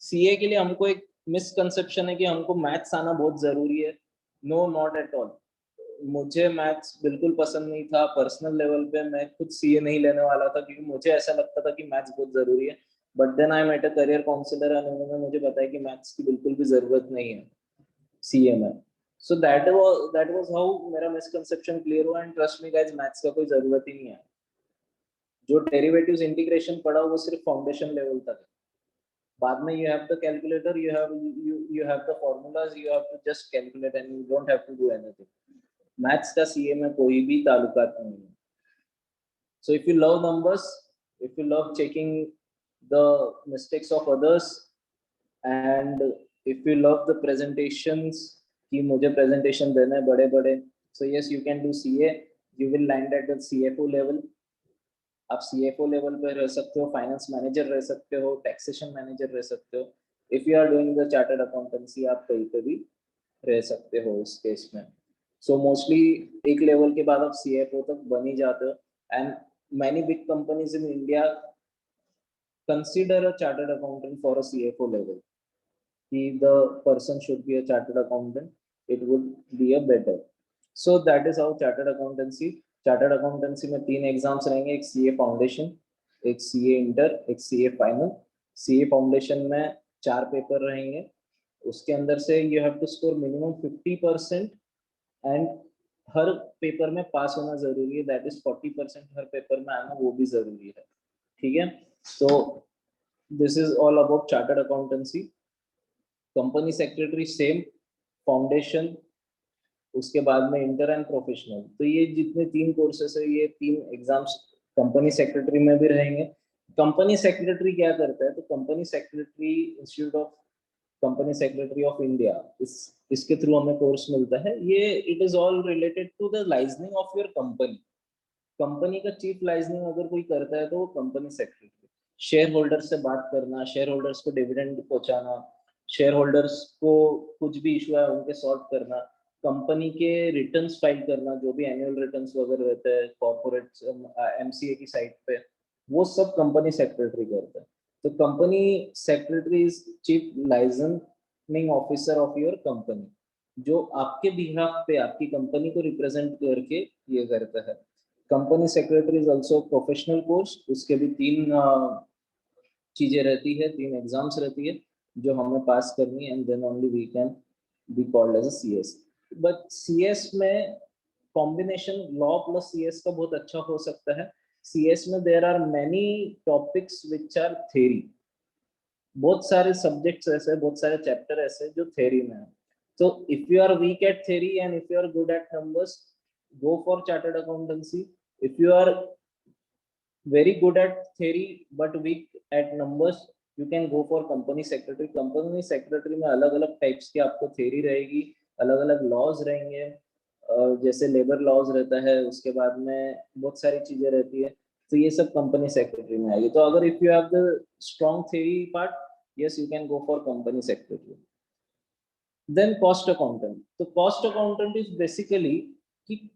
CA के लिए हमको एक misconception है कि हमको maths आना बहुत जरूरी है। No, not at all. मुझे मैथ्स बिल्कुल पसंद नहीं था। पर्सनल लेवल पे मैं खुद सीए नहीं लेने वाला था क्योंकि मुझे ऐसा लगता था कि मैथ्स बहुत जरूरी है। But then I met a career counsellor and उन्होंने मुझे बताया कि मैथ्स की बिल्कुल भी जरूरत नहीं है सीए में। सो दैट वाज हाउ मेरा मिसकंसेप्शन क्लियर हुआ। And trust me guys, maths का कोई जरूरत ही नहीं है। जो डेरिवेटिव्स इंटीग्रेशन पढ़ा वो सिर्फ फाउंडेशन लेवल तक है। बाद में you have the calculator, you have the formulas, you have to just calculate and you don't have to do anything. Maths का सीए में कोई भी ताल्लुकात नहीं है। So if you love numbers, if you love checking the mistakes of others, and if you love the presentations कि मुझे presentation देना है बड़े बड़े, so yes you can do CA. You will land at the CFO level. आप CFO level पे रह सकते हो, फाइनेंस मैनेजर रह सकते हो, टैक्सेशन मैनेजर रह सकते हो। If you are doing the chartered accountancy, आप कहीं पे भी रह सकते हो इस केस में। सो मोस्टली एक लेवल के बाद आप सीएफओ तक बन ही जाते हो। And many big companies in India consider a chartered accountant for a CFO level, कि the person should be a chartered accountant, it would be a better. So that is how chartered accountancy में 3 exams रहेंगे, एक CA foundation, एक CA inter, एक CA final. CA foundation में 4 paper रहेंगे, उसके अंदर से you have to score minimum 50% and हर पेपर में पास होना जरूरी है। दैट इज 40% हर पेपर में आना, वो भी जरूरी है, ठीक है। तो this is all about chartered accountancy. Company secretary same, foundation, उसके बाद में इंटर एंड प्रोफेशनल। तो ये जितने 3 कोर्सेस है, ये 3 एग्जाम्स कंपनी सेक्रेटरी में भी रहेंगे। कंपनी सेक्रेटरी क्या करता है, तो company secretary institute of company secretary of India, इसके थ्रू हमें कोर्स मिलता है। ये it is all related to the licensing of your company. Company का चीफ लाइसेंसिंग अगर कोई करता है तो वो कंपनी सेक्रेटरी। शेयर होल्डर्स से बात करना, शेयर होल्डर्स को डिविडेंड पहुंचाना, शेयर होल्डर्स को कुछ भी इशू है उनके सॉल्व करना, कंपनी के रिटर्न्स फाइल करना, जो भी एनुअल रिटर्न्स वगैरह रहते हैं कॉर्पोरेट एमसीए की साइट पे, वो सब कंपनी सेक्रेटरी करता है। तो company secretary is chief licensing officer of your company, जो आपके बिहाफ पे आपकी कंपनी को रिप्रेजेंट करके ये करता है। Company secretary is also professional course, उसके भी 3 चीजें रहती है, 3 एग्जाम्स रहती है जो हमें पास करनी है, and then only we can be called as a CS. But CS में कॉम्बिनेशन लॉ प्लस सीएस का बहुत अच्छा हो सकता है। सीएस में there are many topics which are theory, बहुत सारे सब्जेक्ट्स ऐसे, बहुत सारे चैप्टर ऐसे जो थ्योरी में है। तो if you are weak at theory and if you are good at numbers, go for chartered accountancy. If you are very good at theory but weak at numbers, you can go for company secretary. Company secretary में अलग अलग types की आपको theory रहेगी, अलग अलग laws रहेंगे, जैसे लेबर लॉज रहता है, उसके बाद में बहुत सारी चीजें रहती है। तो ये सब कंपनी सेक्रेटरी में आएगी। तो अगर if you have the strong theory part, yes you can go for company secretary. Then cost accountant. तो कॉस्ट अकाउंटेंट इज बेसिकली कि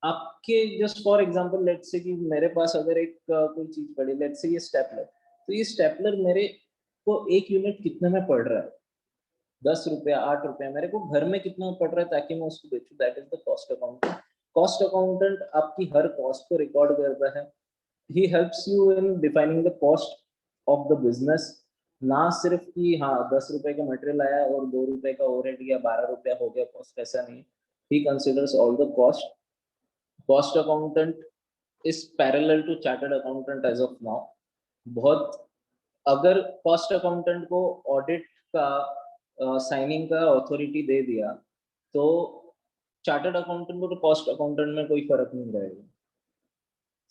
आपके just for example let's say कि मेरे पास अगर एक कोई चीज पड़ी, लेट्स से ये स्टेपलर, तो ये स्टेपलर मेरे को एक यूनिट कितने में पड़ रहा है, 10 रुपया 8 रुपया, मेरे को घर में कितना पड़ रहा है ताकि मैं उसको बेचूं, that is the cost accountant. Cost accountant आपकी हर कॉस्ट को रिकॉर्ड करता है। He helps you in defining the cost of the business, ना सिर्फ कि हाँ 10 रुपए का मटेरियल आया और 2 रुपए का ओवरहेड या 12 रुपया हो गया कॉस्ट, ऐसा नहीं। He considers all the cost. Cost accountant is parallel to chartered accountant as of now. बहुत अगर कॉस्ट अकाउंटेंट को ऑडिट का साइनिंग का अथॉरिटी दे दिया तो चार्टर्ड अकाउंटेंट को तो कॉस्ट अकाउंटेंट में कोई फर्क नहीं रहेगा।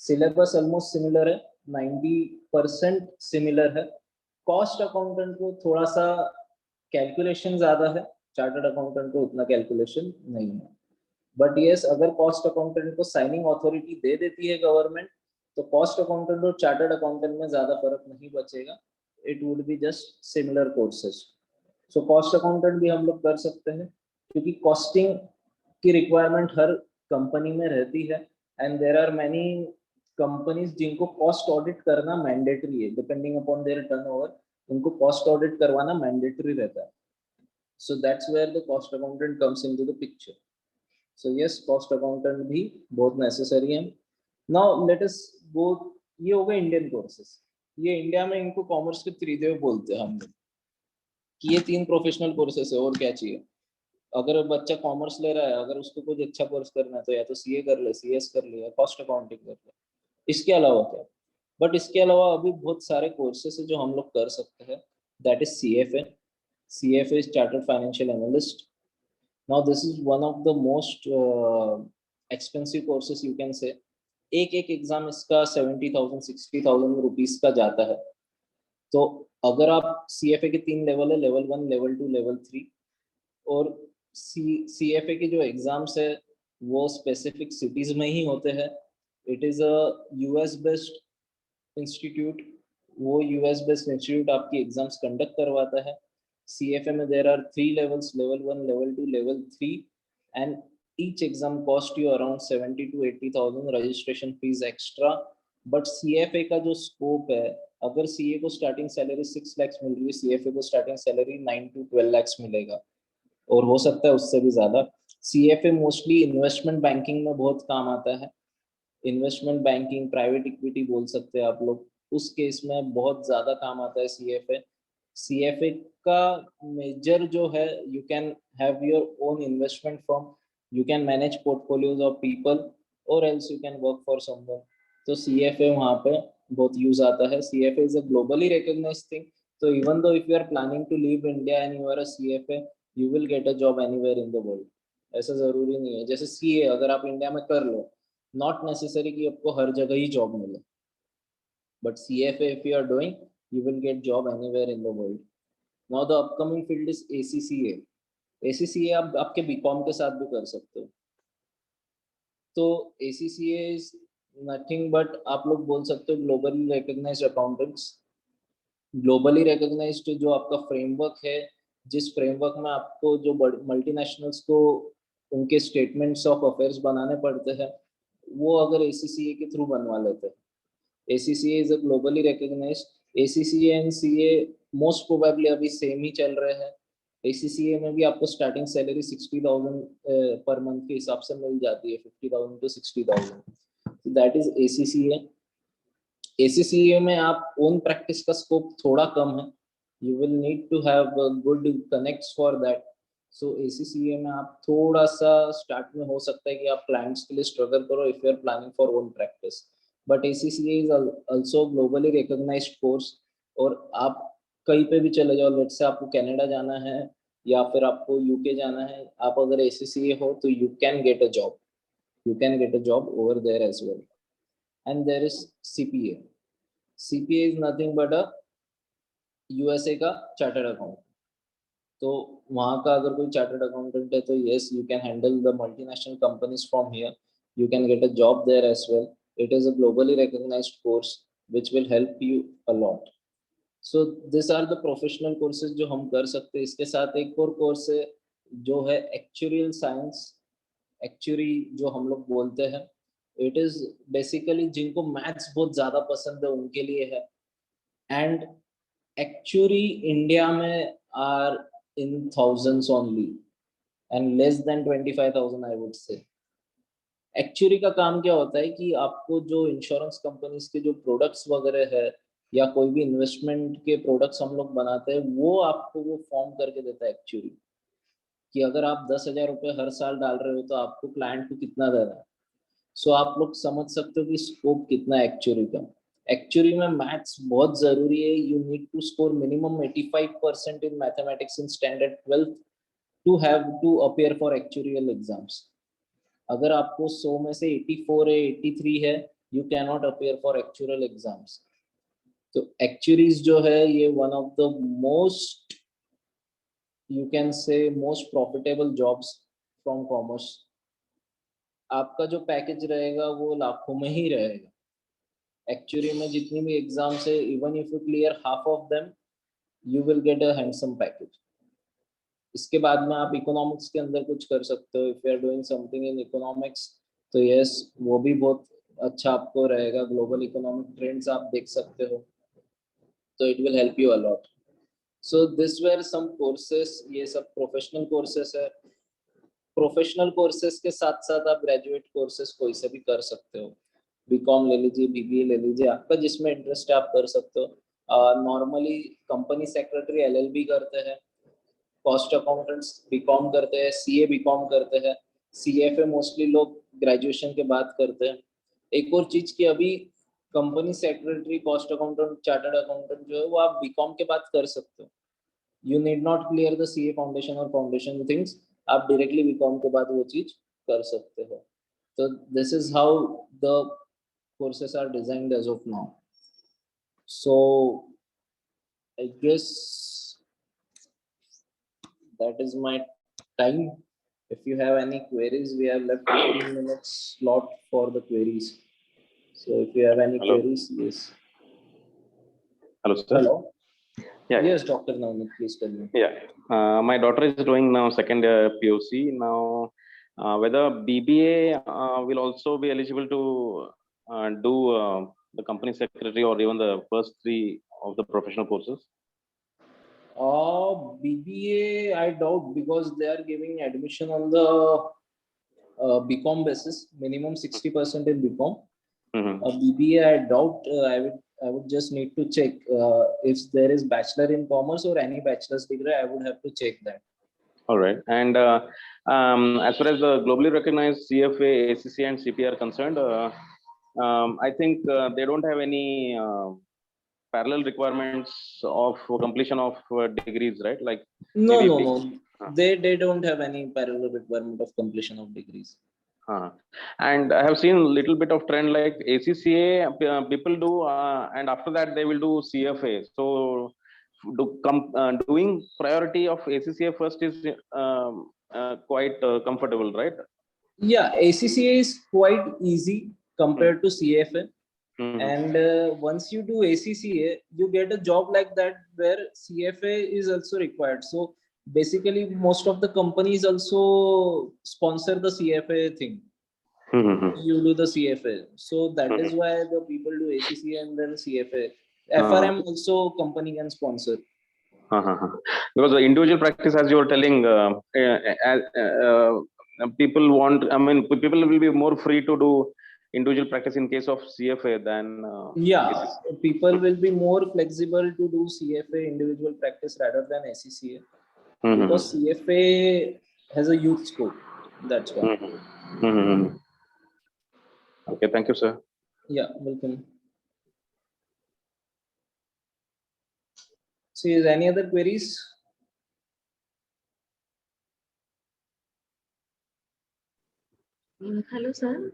सिलेबस ऑलमोस्ट सिमिलर है, 90% सिमिलर है। कॉस्ट अकाउंटेंट को थोड़ा सा कैलकुलेशन ज्यादा है, चार्टर्ड अकाउंटेंट को उतना कैलकुलेशन नहीं है। बट यस, अगर कॉस्ट अकाउंटेंट को साइनिंग अथॉरिटी दे देती है गवर्नमेंट, तो कॉस्ट अकाउंटेंट और चार्टर्ड अकाउंटेंट में ज्यादा फर्क नहीं बचेगा। It would be just similar courses. So cost accountant भी हम लोग कर सकते हैं क्योंकि कॉस्टिंग की रिक्वायरमेंट हर कंपनी में रहती है। And there are many companies जिनको कॉस्ट ऑडिट करना मैंडेटरी है, डिपेंडिंग अपॉन देयर टर्नओवर, उनको कॉस्ट ऑडिट करवाना मैंडेटरी रहता है। So that's where the cost accountant comes into the picture. So yes, cost accountant भी बहुत नेसेसरी है। नाउ लेट अस गो, ये हो गए इंडियन कोर्सेस। ये इंडिया में इनको कॉमर्स के त्रिदेव बोलते हैं हम लोग, कि ये 3 प्रोफेशनल कोर्सेस है, और क्या चाहिए। अगर बच्चा कॉमर्स ले रहा है, अगर उसको कुछ अच्छा कोर्स करना है तो या तो सीए कर ले, सीएस कर ले, या कॉस्ट अकाउंटिंग कर ले। इसके अलावा क्या? बट इसके अलावा अभी बहुत सारे कोर्सेस है जो हम लोग कर सकते हैं। That is CFA. CFA is chartered financial analyst. Now this is one of the most expensive courses you can से। एक एग्जाम इसका 70,000 60,000 रुपीज का जाता है। तो अगर आप सीएफए के 3 लेवल है, लेवल 1, लेवल 2, लेवल 3, और सीएफए के जो एग्जाम्स है वो स्पेसिफिक सिटीज में ही होते हैं। It is a US based institute. वो यूएस बेस्ड इंस्टीट्यूट आपकी एग्जाम्स कंडक्ट करवाता है। सीएफए में there are 3 levels, level 1, level 2, level 3, and each exam cost you around 70 to 80,000 registration fees extra। But CFA का जो स्कोप है, अगर CA को स्टार्टिंग सैलरी 6 लाख मिल रही है, सीएफए को स्टार्टिंग सैलरी 9 to 12 लाख मिलेगा, और हो सकता है उससे भी ज्यादा। सीएफए मोस्टली इन्वेस्टमेंट बैंकिंग में बहुत काम आता है। इन्वेस्टमेंट बैंकिंग, प्राइवेट इक्विटी बोल सकते हैं आप लोग, उस केस में बहुत ज्यादा काम आता है सीएफए। सीएफए का मेजर जो है, you can have your own investment firm, you can manage portfolios of people, और else you can work for someone. तो सीएफए वहाँ पे बहुत यूज आता है। CFA is a globally recognised thing. तो even though if you are planning to leave India and you are a CFA, you will get a job anywhere in the world. ऐसा जरूरी नहीं है, जैसे सीए अगर आप इंडिया में कर लो, नॉट नेसेसरी कि आपको हर जगह ही जॉब मिले, but CFA if you are doing, you will get job anywhere in the world। Now the upcoming field is ACCA। ACCA आप आपके बीकॉम के साथ भी कर सकते हो। तो ACCA is nothing but आप लोग बोल सकते हो globally recognised accountants. Globally recognised जो आपका फ्रेमवर्क है, जिस फ्रेमवर्क में आपको जो मल्टीनेशनल्स को उनके स्टेटमेंट्स ऑफ अफेयर्स बनाने पड़ते हैं, वो अगर ACCA के थ्रू बनवा लेते हैं। ACCA is a globally recognized। ACCA and CA most probably अभी सेम ही चल रहे हैं। ACCA में भी आपको स्टार्टिंग सैलरी 60,000 पर मंथ के हिसाब से मिल जाती है, 50,000 to 60,000। so that is ACCA। ACCA में आप ओन प्रैक्टिस का स्कोप थोड़ा कम है, you will need to have good connects for that। so ACCA में आप थोड़ा सा स्टार्ट में हो सकता है कि आप क्लाइंट्स के लिए स्ट्रगल करो if you are planning for own practice। but ACCA is also globally recognized course। और आप कहीं पे भी चले जाओ, लेट्स से आपको कनाडा जाना है या फिर आपको यूके जाना है, आप अगर ACCA हो तो you can get a job, you can get a job over there as well। and there is CPA। CPA is nothing but a USA का चार्टर्ड अकाउंट। तो वहाँ का अगर कोई चार्टर्ड अकाउंटेंट है तो yes, you can handle the multinational companies from here, you can get a job there as well. It is a globally recognized course which will help you a lot. So these are the professional courses जो हम कर सकते हैं. इसके साथ एक और course है जो है actuarial science. Actuary जो हम लोग बोलते हैं, it is basically जिनको मैथ्स बहुत ज्यादा पसंद है उनके लिए है. And actuary इंडिया में are in thousands only and less than 25,000 I would say. Actually का काम क्या होता है कि आपको जो इंश्योरेंस कंपनीज के जो प्रोडक्ट्स वगैरह है या कोई भी इन्वेस्टमेंट के प्रोडक्ट्स हम लोग बनाते हैं वो आपको वो फॉर्म करके देता है एक्चुअली, कि अगर आप 10,000 रुपये हर साल डाल रहे हो तो आपको क्लाइंट को कितना देना है. सो आप लोग समझ सकते हो कि स्कोप कितना है एक्चुअली का. एक्चुअली में मैथ्स बहुत जरूरी है. You need to score minimum 85% in mathematics in standard 12th to have to appear for actuarial exams. अगर आपको 100 में से 84 है 83 है, you can not appear for actual exams. तो एक्चुरीज जो है ये one of the most you can say most profitable jobs from commerce. आपका जो पैकेज रहेगा वो लाखों में ही रहेगा. एक्चुअली में जितनी भी एग्जाम्स है, even if you clear half of them, you will get a handsome package. इसके बाद में आप इकोनॉमिक्स के अंदर कुछ कर सकते हो. If you are doing something in economics तो यस वो भी बहुत अच्छा आपको रहेगा. ग्लोबल इकोनॉमिक ट्रेंड्स आप देख सकते हो, तो it will help you a lot. So this were some courses. ये सब प्रोफेशनल कोर्सेस है. प्रोफेशनल कोर्सेस के साथ साथ आप ग्रेजुएट कोर्सेस कोई से भी कर सकते हो. बीकॉम ले लीजिए, बीबीए ले लीजिए, आपका जिसमें इंटरेस्ट है आप कर सकते हो. नॉर्मली कंपनी सेक्रेटरी एलएलबी करते हैं, कॉस्ट अकाउंटेंट्स बीकॉम करते हैं, सीए बीकॉम करते हैं, सीएफए मोस्टली लोग ग्रेजुएशन के बाद करते हैं. एक और चीज कि अभी company secretary, cost accountant, chartered accountant जो है वो आप बीकॉम के बाद कर सकते हो. You need not clear the CA foundation और फाउंडेशन थिंग्स. आप डायरेक्टली बीकॉम के बाद वो चीज कर सकते हो. तो this is how the courses are designed as of now. So I guess that is my time. If you have any queries, we have left 15 minutes slot for the queries. So if you have any Hello. queries, yes. Hello, sir. Hello. Yeah. Yes, Dr. Navneet, please tell me. Yeah. My daughter is doing now second POC. Now, whether BBA will also be eligible to do the company secretary or even the first 3 of the professional courses? BBA, I doubt, because they are giving admission on the BCom basis, minimum 60% in BCom. BBA, I doubt. I would just need to check if there is bachelor in commerce or any bachelor's degree. I would have to check that. All right. And as far as the globally recognized CFA, ACCA, and CPA are concerned, I think they don't have any parallel requirements of completion of degrees, right? Like No. Huh. They don't have any parallel requirement of completion of degrees. And I have seen a little bit of trend like ACCA people do, and after that they will do CFA. So doing priority of ACCA first is quite comfortable, right? Yeah, ACCA is quite easy compared to CFA. And once you do ACCA, you get a job like that where CFA is also required. So basically, most of the companies also sponsor the CFA thing. You do the CFA. So that is why the people do ACCA and then CFA. FRM also company can sponsor. Because the individual practice, as you were telling, people want, I mean, people will be more free to do individual practice in case of CFA than people will be more flexible to do CFA individual practice rather than ACCA, because CFA has a huge scope. That's why. Okay, thank you, sir. Yeah, welcome. So is any other queries? Hello, sir.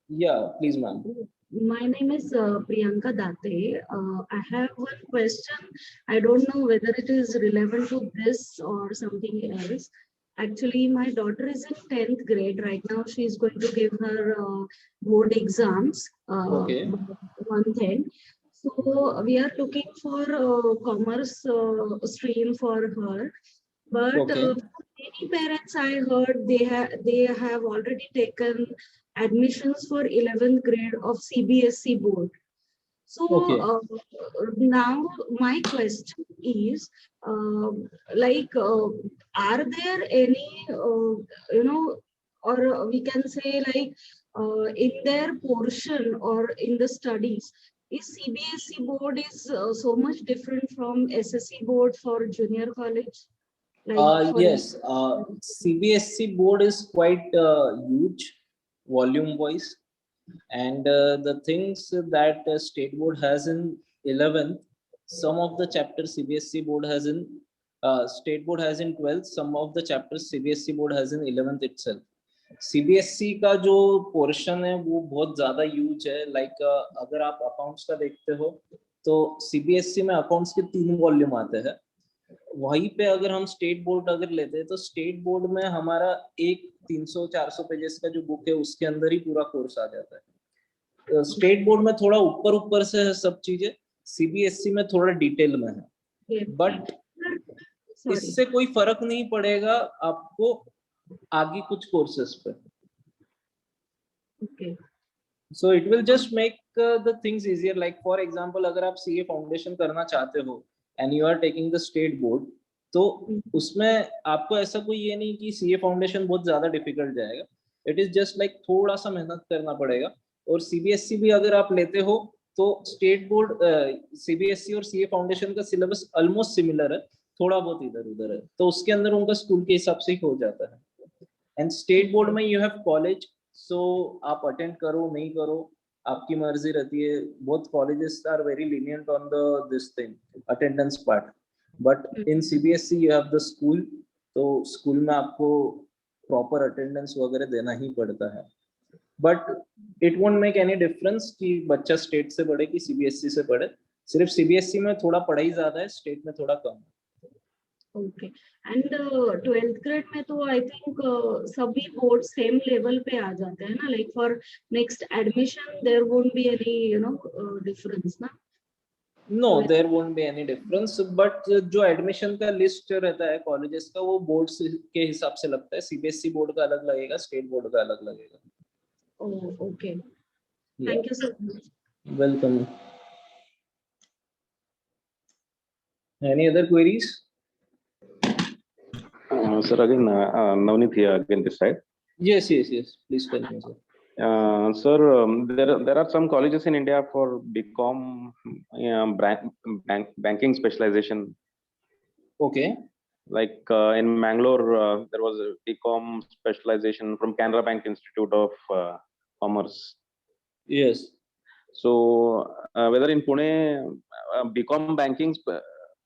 Yeah, please, ma'am. My name is Priyanka Date. I have one question. I don't know whether it is relevant to this or something else. Actually, my daughter is in 10th grade right now. She is going to give her board exams Okay. month end. So we are looking for commerce stream for her. But Okay. many parents I heard they have already taken admissions for 11th grade of CBSE board. So Okay. now my question is, uh, are there any, or we can say like in their portion or in the studies, is CBSE board is so much different from SSE board for junior college? Like for Yes, CBSE board is quite huge volume wise, and the things that state board has in 11th, some of the chapters CBSE board has in state board has in 12th, some of the chapters CBSE board has in 11th itself. CBSE का जो portion है वो बहुत ज्यादा huge है, like अगर आप accounts का देखते हो तो CBSE में अकाउंट्स के 3 वॉल्यूम आते हैं। वहीं पे अगर हम स्टेट बोर्ड अगर लेते हैं तो स्टेट बोर्ड में हमारा एक 300-400 पेजेस का जो बुक है उसके अंदर ही पूरा कोर्स आ जाता है। स्टेट बोर्ड में थोड़ा ऊपर ऊपर से है सब चीजें, CBSE में थोड़ा डिटेल में है, बट इससे कोई फर्क नहीं पड़ेगा आपको आगे कुछ कोर्सेस पे। Okay. So it will just make the things easier. Like for example, अगर आप CA फाउंडेशन करना चाहते हो and you are taking the state board, तो उसमें आपको ऐसा कोई ये नहीं कि CA फाउंडेशन बहुत ज्यादा डिफिकल्ट जाएगा। It is just like थोड़ा सा मेहनत करना पड़ेगा। और CBSE भी अगर आप लेते हो तो स्टेट बोर्ड CBSE और CA फाउंडेशन का सिलेबस ऑलमोस्ट सिमिलर है, थोड़ा बहुत इधर उधर है, तो उसके अंदर उनका स्कूल के हिसाब से ही हो जाता है। एंड स्टेट बोर्ड में यू हैव कॉलेज, सो आप अटेंड करो नहीं करो आपकी मर्जी रहती है। Both colleges are very lenient on the this thing attendance part, but in CBSE you have the school, तो स्कूल में आपको प्रॉपर अटेंडेंस वगैरह देना ही पड़ता है। But it won't make any difference कि बच्चा स्टेट से पढ़े कि CBSE से पढ़े, सिर्फ CBSE में थोड़ा पढ़ाई ज्यादा है, स्टेट में थोड़ा कम है। ओके एंड 12th ग्रेड में तो आई थिंक सभी बोर्ड सेम लेवल पे आ जाते हैं ना, like for next admission there won't be any difference ना? No there won't be any difference, but जो एडमिशन का लिस्ट रहता है कॉलेजेस का वो बोर्ड के हिसाब से लगता है। CBSE बोर्ड का अलग लगेगा, स्टेट बोर्ड का अलग लगेगा। Okay, thank you so much. Welcome. Any other queries? Sir, again, Navneet here again this side. Yes, please tell me, sir. Sir, there are some colleges in India for BCom banking specialization. Okay. Like in Mangalore, there was a BCom specialization from Canara Bank Institute of Commerce. Yes. So whether in Pune, BCom banking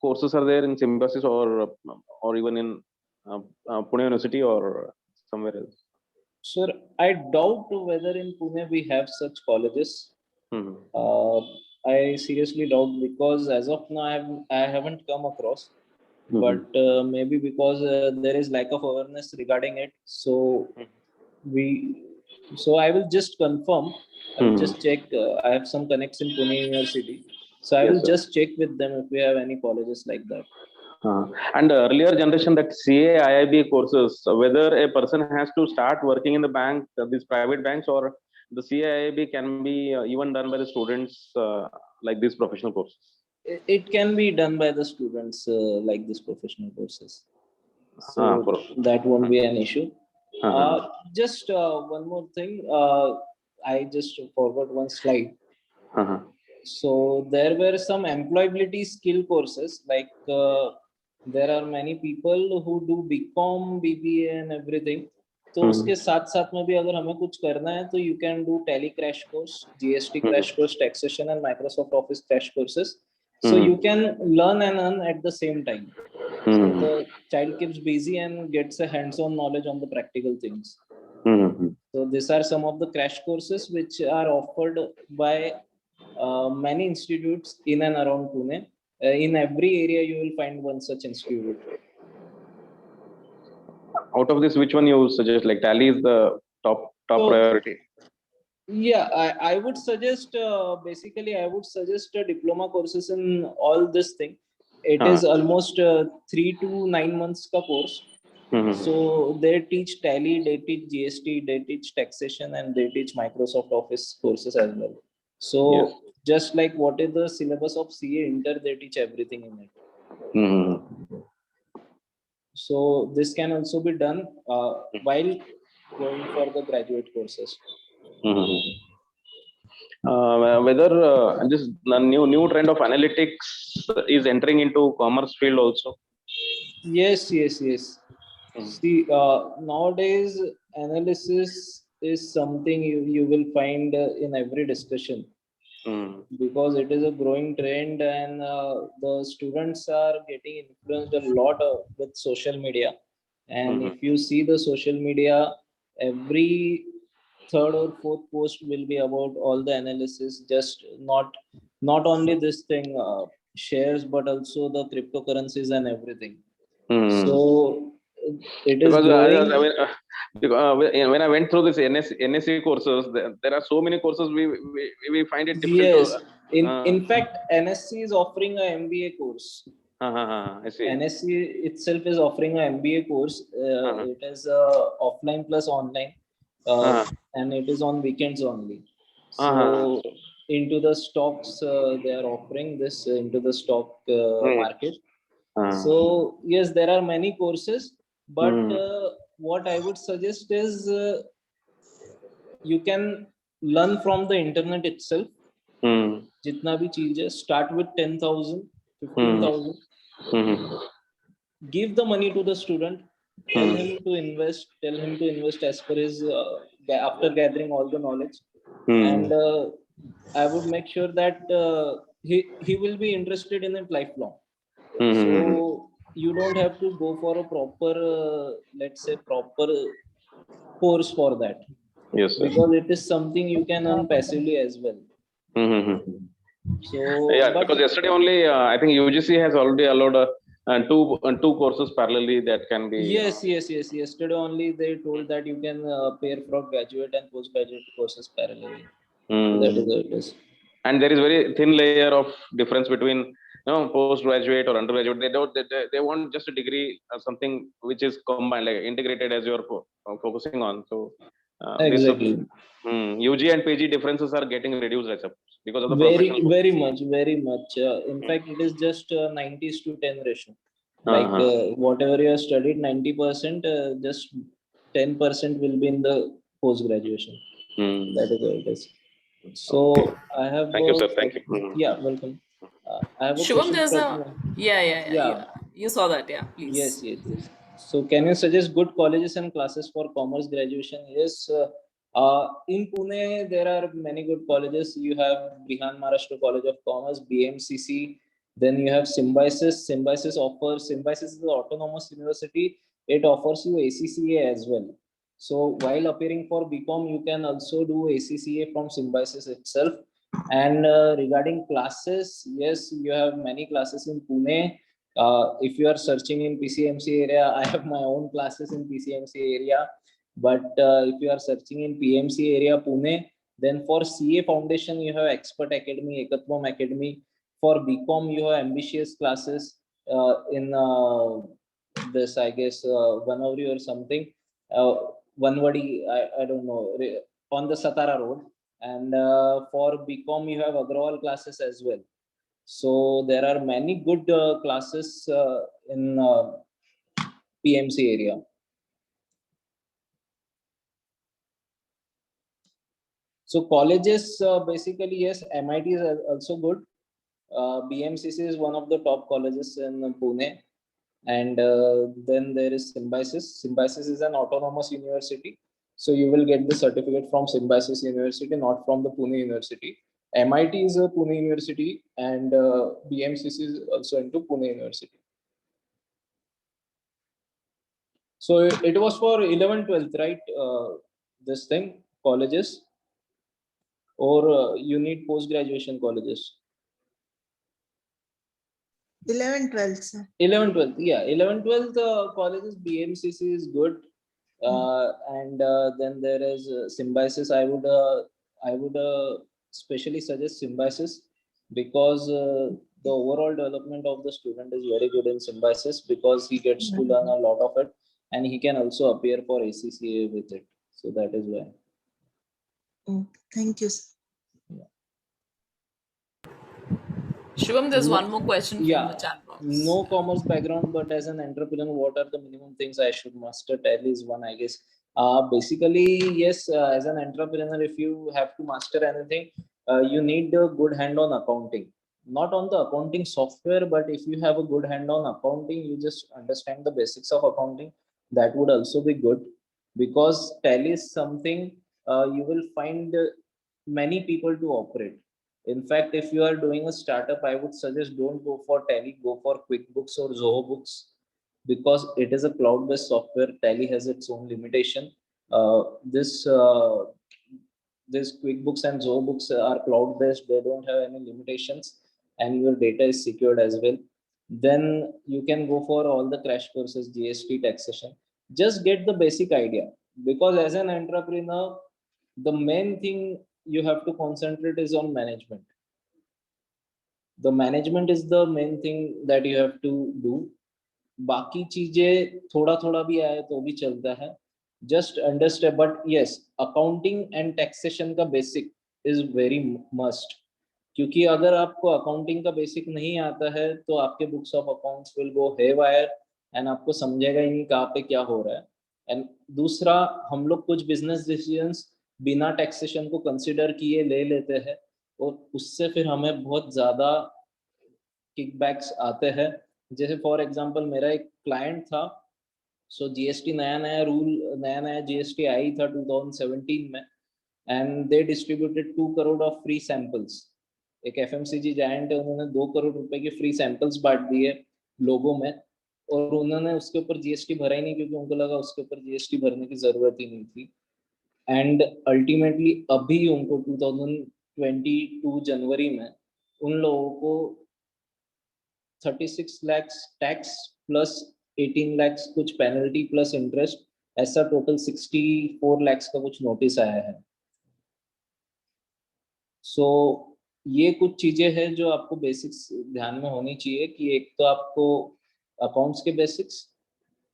courses are there in Symbiosis or even in Pune University or somewhere else? Sir, I doubt whether in Pune we have such colleges. I seriously doubt, because as of now I haven't come across. But maybe because there is lack of awareness regarding it, so I will just confirm. I will just check. I have some connects in Pune University, so I will just check with them if we have any colleges like that. And earlier generation, that CA IIB courses, whether a person has to start working in the bank, these private banks, or the CA IIB can be even done by the students like these professional courses? It can be done by the students like these professional courses, so that won't be an issue. Just one more thing, I just forgot one slide. So there were some employability skill courses, like there are many people who do BCom, BBA and everything. तो उसके साथ साथ में भी अगर हमें कुछ करना है तो you can do Tally crash course, GST crash course, taxation and Microsoft Office crash courses. So you can learn and earn at the same time. So the child keeps busy and gets a hands-on knowledge on the practical things. So these are some of the crash courses which are offered by many institutes in and around Pune. In every area you will find one such institute. Out of this, which one you suggest? Like Tally is the top So- priority. Yeah, I would suggest basically I would suggest diploma courses in all this thing. It is almost 3 to 9 months ka course. Mhm. So they teach Tally, they teach GST, they teach taxation, and they teach Microsoft Office courses as well. So Yes. just like what is the syllabus of CA Inter, they teach everything in it. Mhm. So this can also be done while going for the graduate courses. Mhm. Whether this new trend of analytics is entering into commerce field also. Yes. Mhm. See, nowadays analysis is something you will find in every discussion, Mhm. because it is a growing trend, and the students are getting influenced a lot with social media. And Mhm. if you see the social media, every third or fourth post will be about all the analysis, just not only this thing, shares, but also the cryptocurrencies and everything. Mhm. So it is Because growing. when I went through this NSE courses, there are so many courses we find it difficult Yes, to. in fact, NSC is offering a MBA course. I see. NSC itself is offering a MBA course. It is offline plus online, and it is on weekends only. So into the stocks, they are offering this into the stock market. So yes, there are many courses, but what I would suggest is you can learn from the internet itself. जितना भी चीज है, start with 10,000, 15,000. Give the money to the student. Tell him to invest. Tell him to invest as per his after gathering all the knowledge, and I would make sure that he will be interested in it lifelong. So you don't have to go for a proper, let's say, proper course for that, Yes, sir. because it is something you can earn passively as well. So Yeah, but because yesterday only, I think UGC has already allowed two courses parallelly that can be. yes. Yesterday only they told that you can pair for graduate and postgraduate courses parallelly. So that is how it is. And there is very thin layer of difference between postgraduate or undergraduate. They want just a degree or something which is combined, like integrated, as you're focusing on. So Exactly. UG and PG differences are getting reduced, I suppose, because of the Very professional. very much. In fact, it is just 90:10 ratio. Like whatever you have studied, 90%, just 10% will be in the post graduation. That is how it is. So I have. Thank you, sir. Thank you. Yeah, welcome. I have a Shivam, question. there's a from- yeah. Yeah. You saw that, yeah, please. Yes. So, can you suggest good colleges and classes for commerce graduation? Yes. In Pune, there are many good colleges. You have Brihan Maharashtra College of Commerce, BMCC. Then you have Symbiosis. Symbiosis is the autonomous university. It offers you ACCA as well. So, while appearing for BCom, you can also do ACCA from Symbiosis itself. And regarding classes, yes, you have many classes in Pune. If you are searching in PCMC area, I have my own classes in PCMC area. But if you are searching in PMC area, Pune, then for CA Foundation, you have Expert Academy, Ekatvam Academy. For BCom, you have ambitious classes in this, I guess, Vanavri or something. Vanwadi, I don't know, on the Satara Road. And for BCom, you have Agrawal classes as well. So there are many good classes in PMC area. So colleges, basically, yes, MIT is also good. BMCC is one of the top colleges in Pune. And then there is Symbiosis. Symbiosis is an autonomous university. So you will get the certificate from Symbiosis University, not from the Pune University. MIT is a Pune University, and BMCC is also into Pune University. So it was for 11th, 12th, right? This thing, colleges, or you need post-graduation colleges? 11, 12, sir. 11, 12th, yeah, 11, 12th colleges, BMCC is good. And then there is Symbiosis. I would especially suggest Symbiosis because the overall development of the student is very good in Symbiosis because he gets to learn a lot of it and he can also appear for ACCA with it. So that is why. Oh, thank you, sir. Shubham, there's No- one more question from yeah, the chat box. No commerce background, but as an entrepreneur, what are the minimum things I should master? Tally is one, I guess. Basically, yes, as an entrepreneur, if you have to master anything, you need a good hand on accounting. Not on the accounting software, but if you have a good hand on accounting, you just understand the basics of accounting. That would also be good because Tally is something you will find many people to operate. In fact, if you are doing a startup, I would suggest don't go for Tally, go for QuickBooks or Zoho Books because it is a cloud-based software. Tally has its own limitation. This QuickBooks and Zoho Books are cloud-based. They don't have any limitations, and your data is secured as well. Then you can go for all the crash courses, GST, taxation. Just get the basic idea because as an entrepreneur, the main thing you have to concentrate is on management. The management is the main thing that you have to do. बाकी चीजें थोड़ा थोड़ा भी आए तो भी चलता है. Just understand, but yes, accounting and taxation का basic is very must. क्योंकि अगर आपको अकाउंटिंग का बेसिक नहीं आता है तो आपके books of accounts will go haywire and आपको समझेगा ही नहीं कहाँ पे क्या हो रहा है. एंड दूसरा, हम लोग कुछ बिजनेस डिसीजंस बिना टैक्सेशन को कंसिडर किए ले लेते हैं और उससे फिर हमें बहुत ज्यादा किकबैक्स आते हैं. जैसे फॉर एग्जांपल मेरा एक क्लाइंट था, सो जीएसटी नया नया जीएसटी आई था 2017 में and they distributed 2 crore of free samples. एक एफएमसीजी जायंट है, उन्होंने 2 करोड़ रुपए के फ्री सैंपल्स बांट दिए लोगों में और उन्होंने उसके ऊपर जीएसटी भरा ही नहीं क्योंकि उनको लगा उसके ऊपर जीएसटी भरने की जरूरत ही नहीं थी. एंड अल्टीमेटली अभी उनको 2022 जनवरी में उन लोगों को 36 lakhs टैक्स प्लस 18 lakhs कुछ पेनल्टी प्लस इंटरेस्ट, ऐसा टोटल 64 lakhs का कुछ नोटिस आया है. सो ये कुछ चीजें हैं जो आपको बेसिक्स ध्यान में होनी चाहिए कि एक तो आपको अकाउंट्स के basics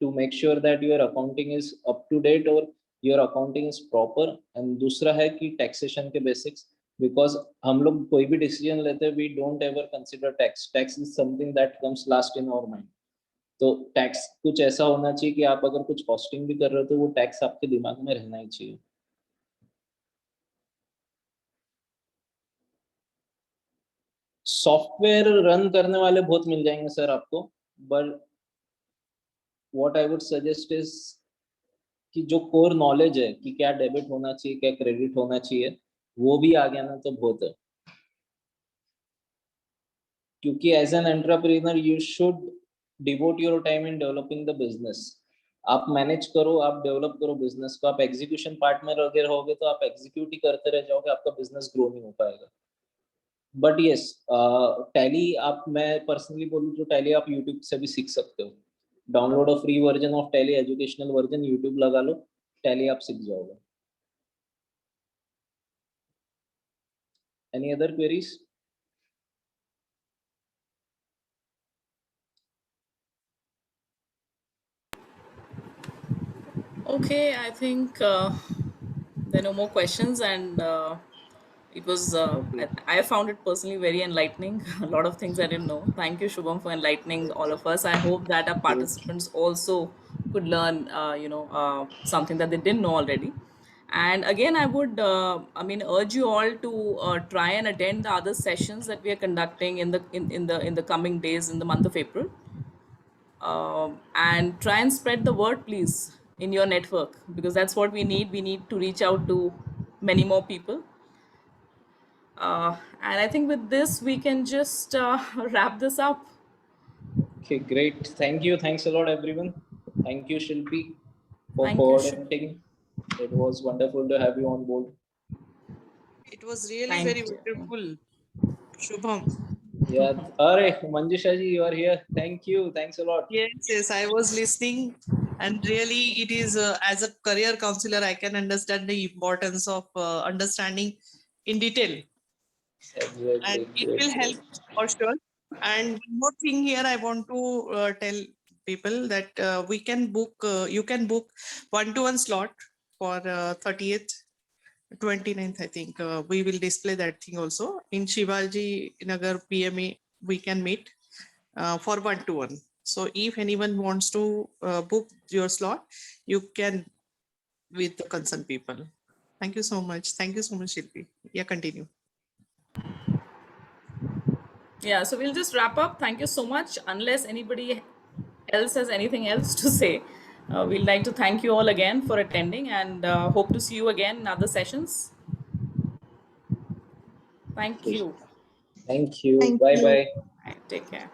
to make sure that your accounting is up to date और your accounting is proper. And दूसरा है कि टैक्सेशन के बेसिक्स, बिकॉज हम लोग कोई भी डिसीजन लेते हैं we don't ever consider tax. Tax is something that comes last in our mind. तो टैक्स कुछ ऐसा होना चाहिए कि आप अगर कुछ कॉस्टिंग भी कर रहे हो तो वो टैक्स आपके दिमाग में रहना ही चाहिए. सॉफ्टवेयर रन करने वाले बहुत मिल जाएंगे सर आपको, but what I would suggest is कि जो कोर नॉलेज है कि क्या डेबिट होना चाहिए क्या क्रेडिट होना चाहिए वो भी आ गया ना तो बहुत है. क्योंकि as an entrepreneur you should devote your time in developing the business. आप मैनेज करो, आप डेवलप करो बिजनेस को. आप एग्जीक्यूशन पार्ट में लगे रहोगे तो आप एग्जीक्यूट ही करते रह जाओगे, आपका बिजनेस ग्रो नहीं हो पाएगा. बट यस, टैली आप, मैं पर्सनली बोलूँ तो टैली आप यूट्यूब से भी सीख सकते हो. Download a free version of tally, educational version, YouTube लगा लो, टैली आप सीख जाओगे. Any other queries? Okay, I think there are no more questions, and it was I found it personally very enlightening. A lot of things I didn't know. Thank you, Shubham, for enlightening all of us. I hope that our participants also could learn, something that they didn't know already. And again, I would, urge you all to try and attend the other sessions that we are conducting in the coming days in the month of April. And try and spread the word, please, in your network, because that's what we need. We need to reach out to many more people. And I think with this, we can just wrap this up. Okay, great. Thank you. Thanks a lot, everyone. Thank you, Shilpi, for Thank you, coordinating. It was wonderful to have you on board. It was really Thank very you. wonderful, Shubham. Yeah. Alright, Manjusha ji, you are here. Thank you. Thanks a lot. Yes, I was listening, and really, it is as a career counselor, I can understand the importance of understanding in detail, Exactly. and it Great, will help great. for sure. And one more thing here, I want to tell people that we can book. You can book 1-to-1 slot for 30th. 29th, I think. We will display that thing also. In Shivaji Nagar PME, we can meet for 1-to-1. So if anyone wants to book your slot, you can with the concerned people. Thank you so much. Thank you so much, Shilpi. Yeah, continue. Yeah, so we'll just wrap up. Thank you so much. Unless anybody else has anything else to say, we'd like to thank you all again for attending and hope to see you again in other sessions. Thank you. Thank you. Thank Bye you. bye. Right, take care.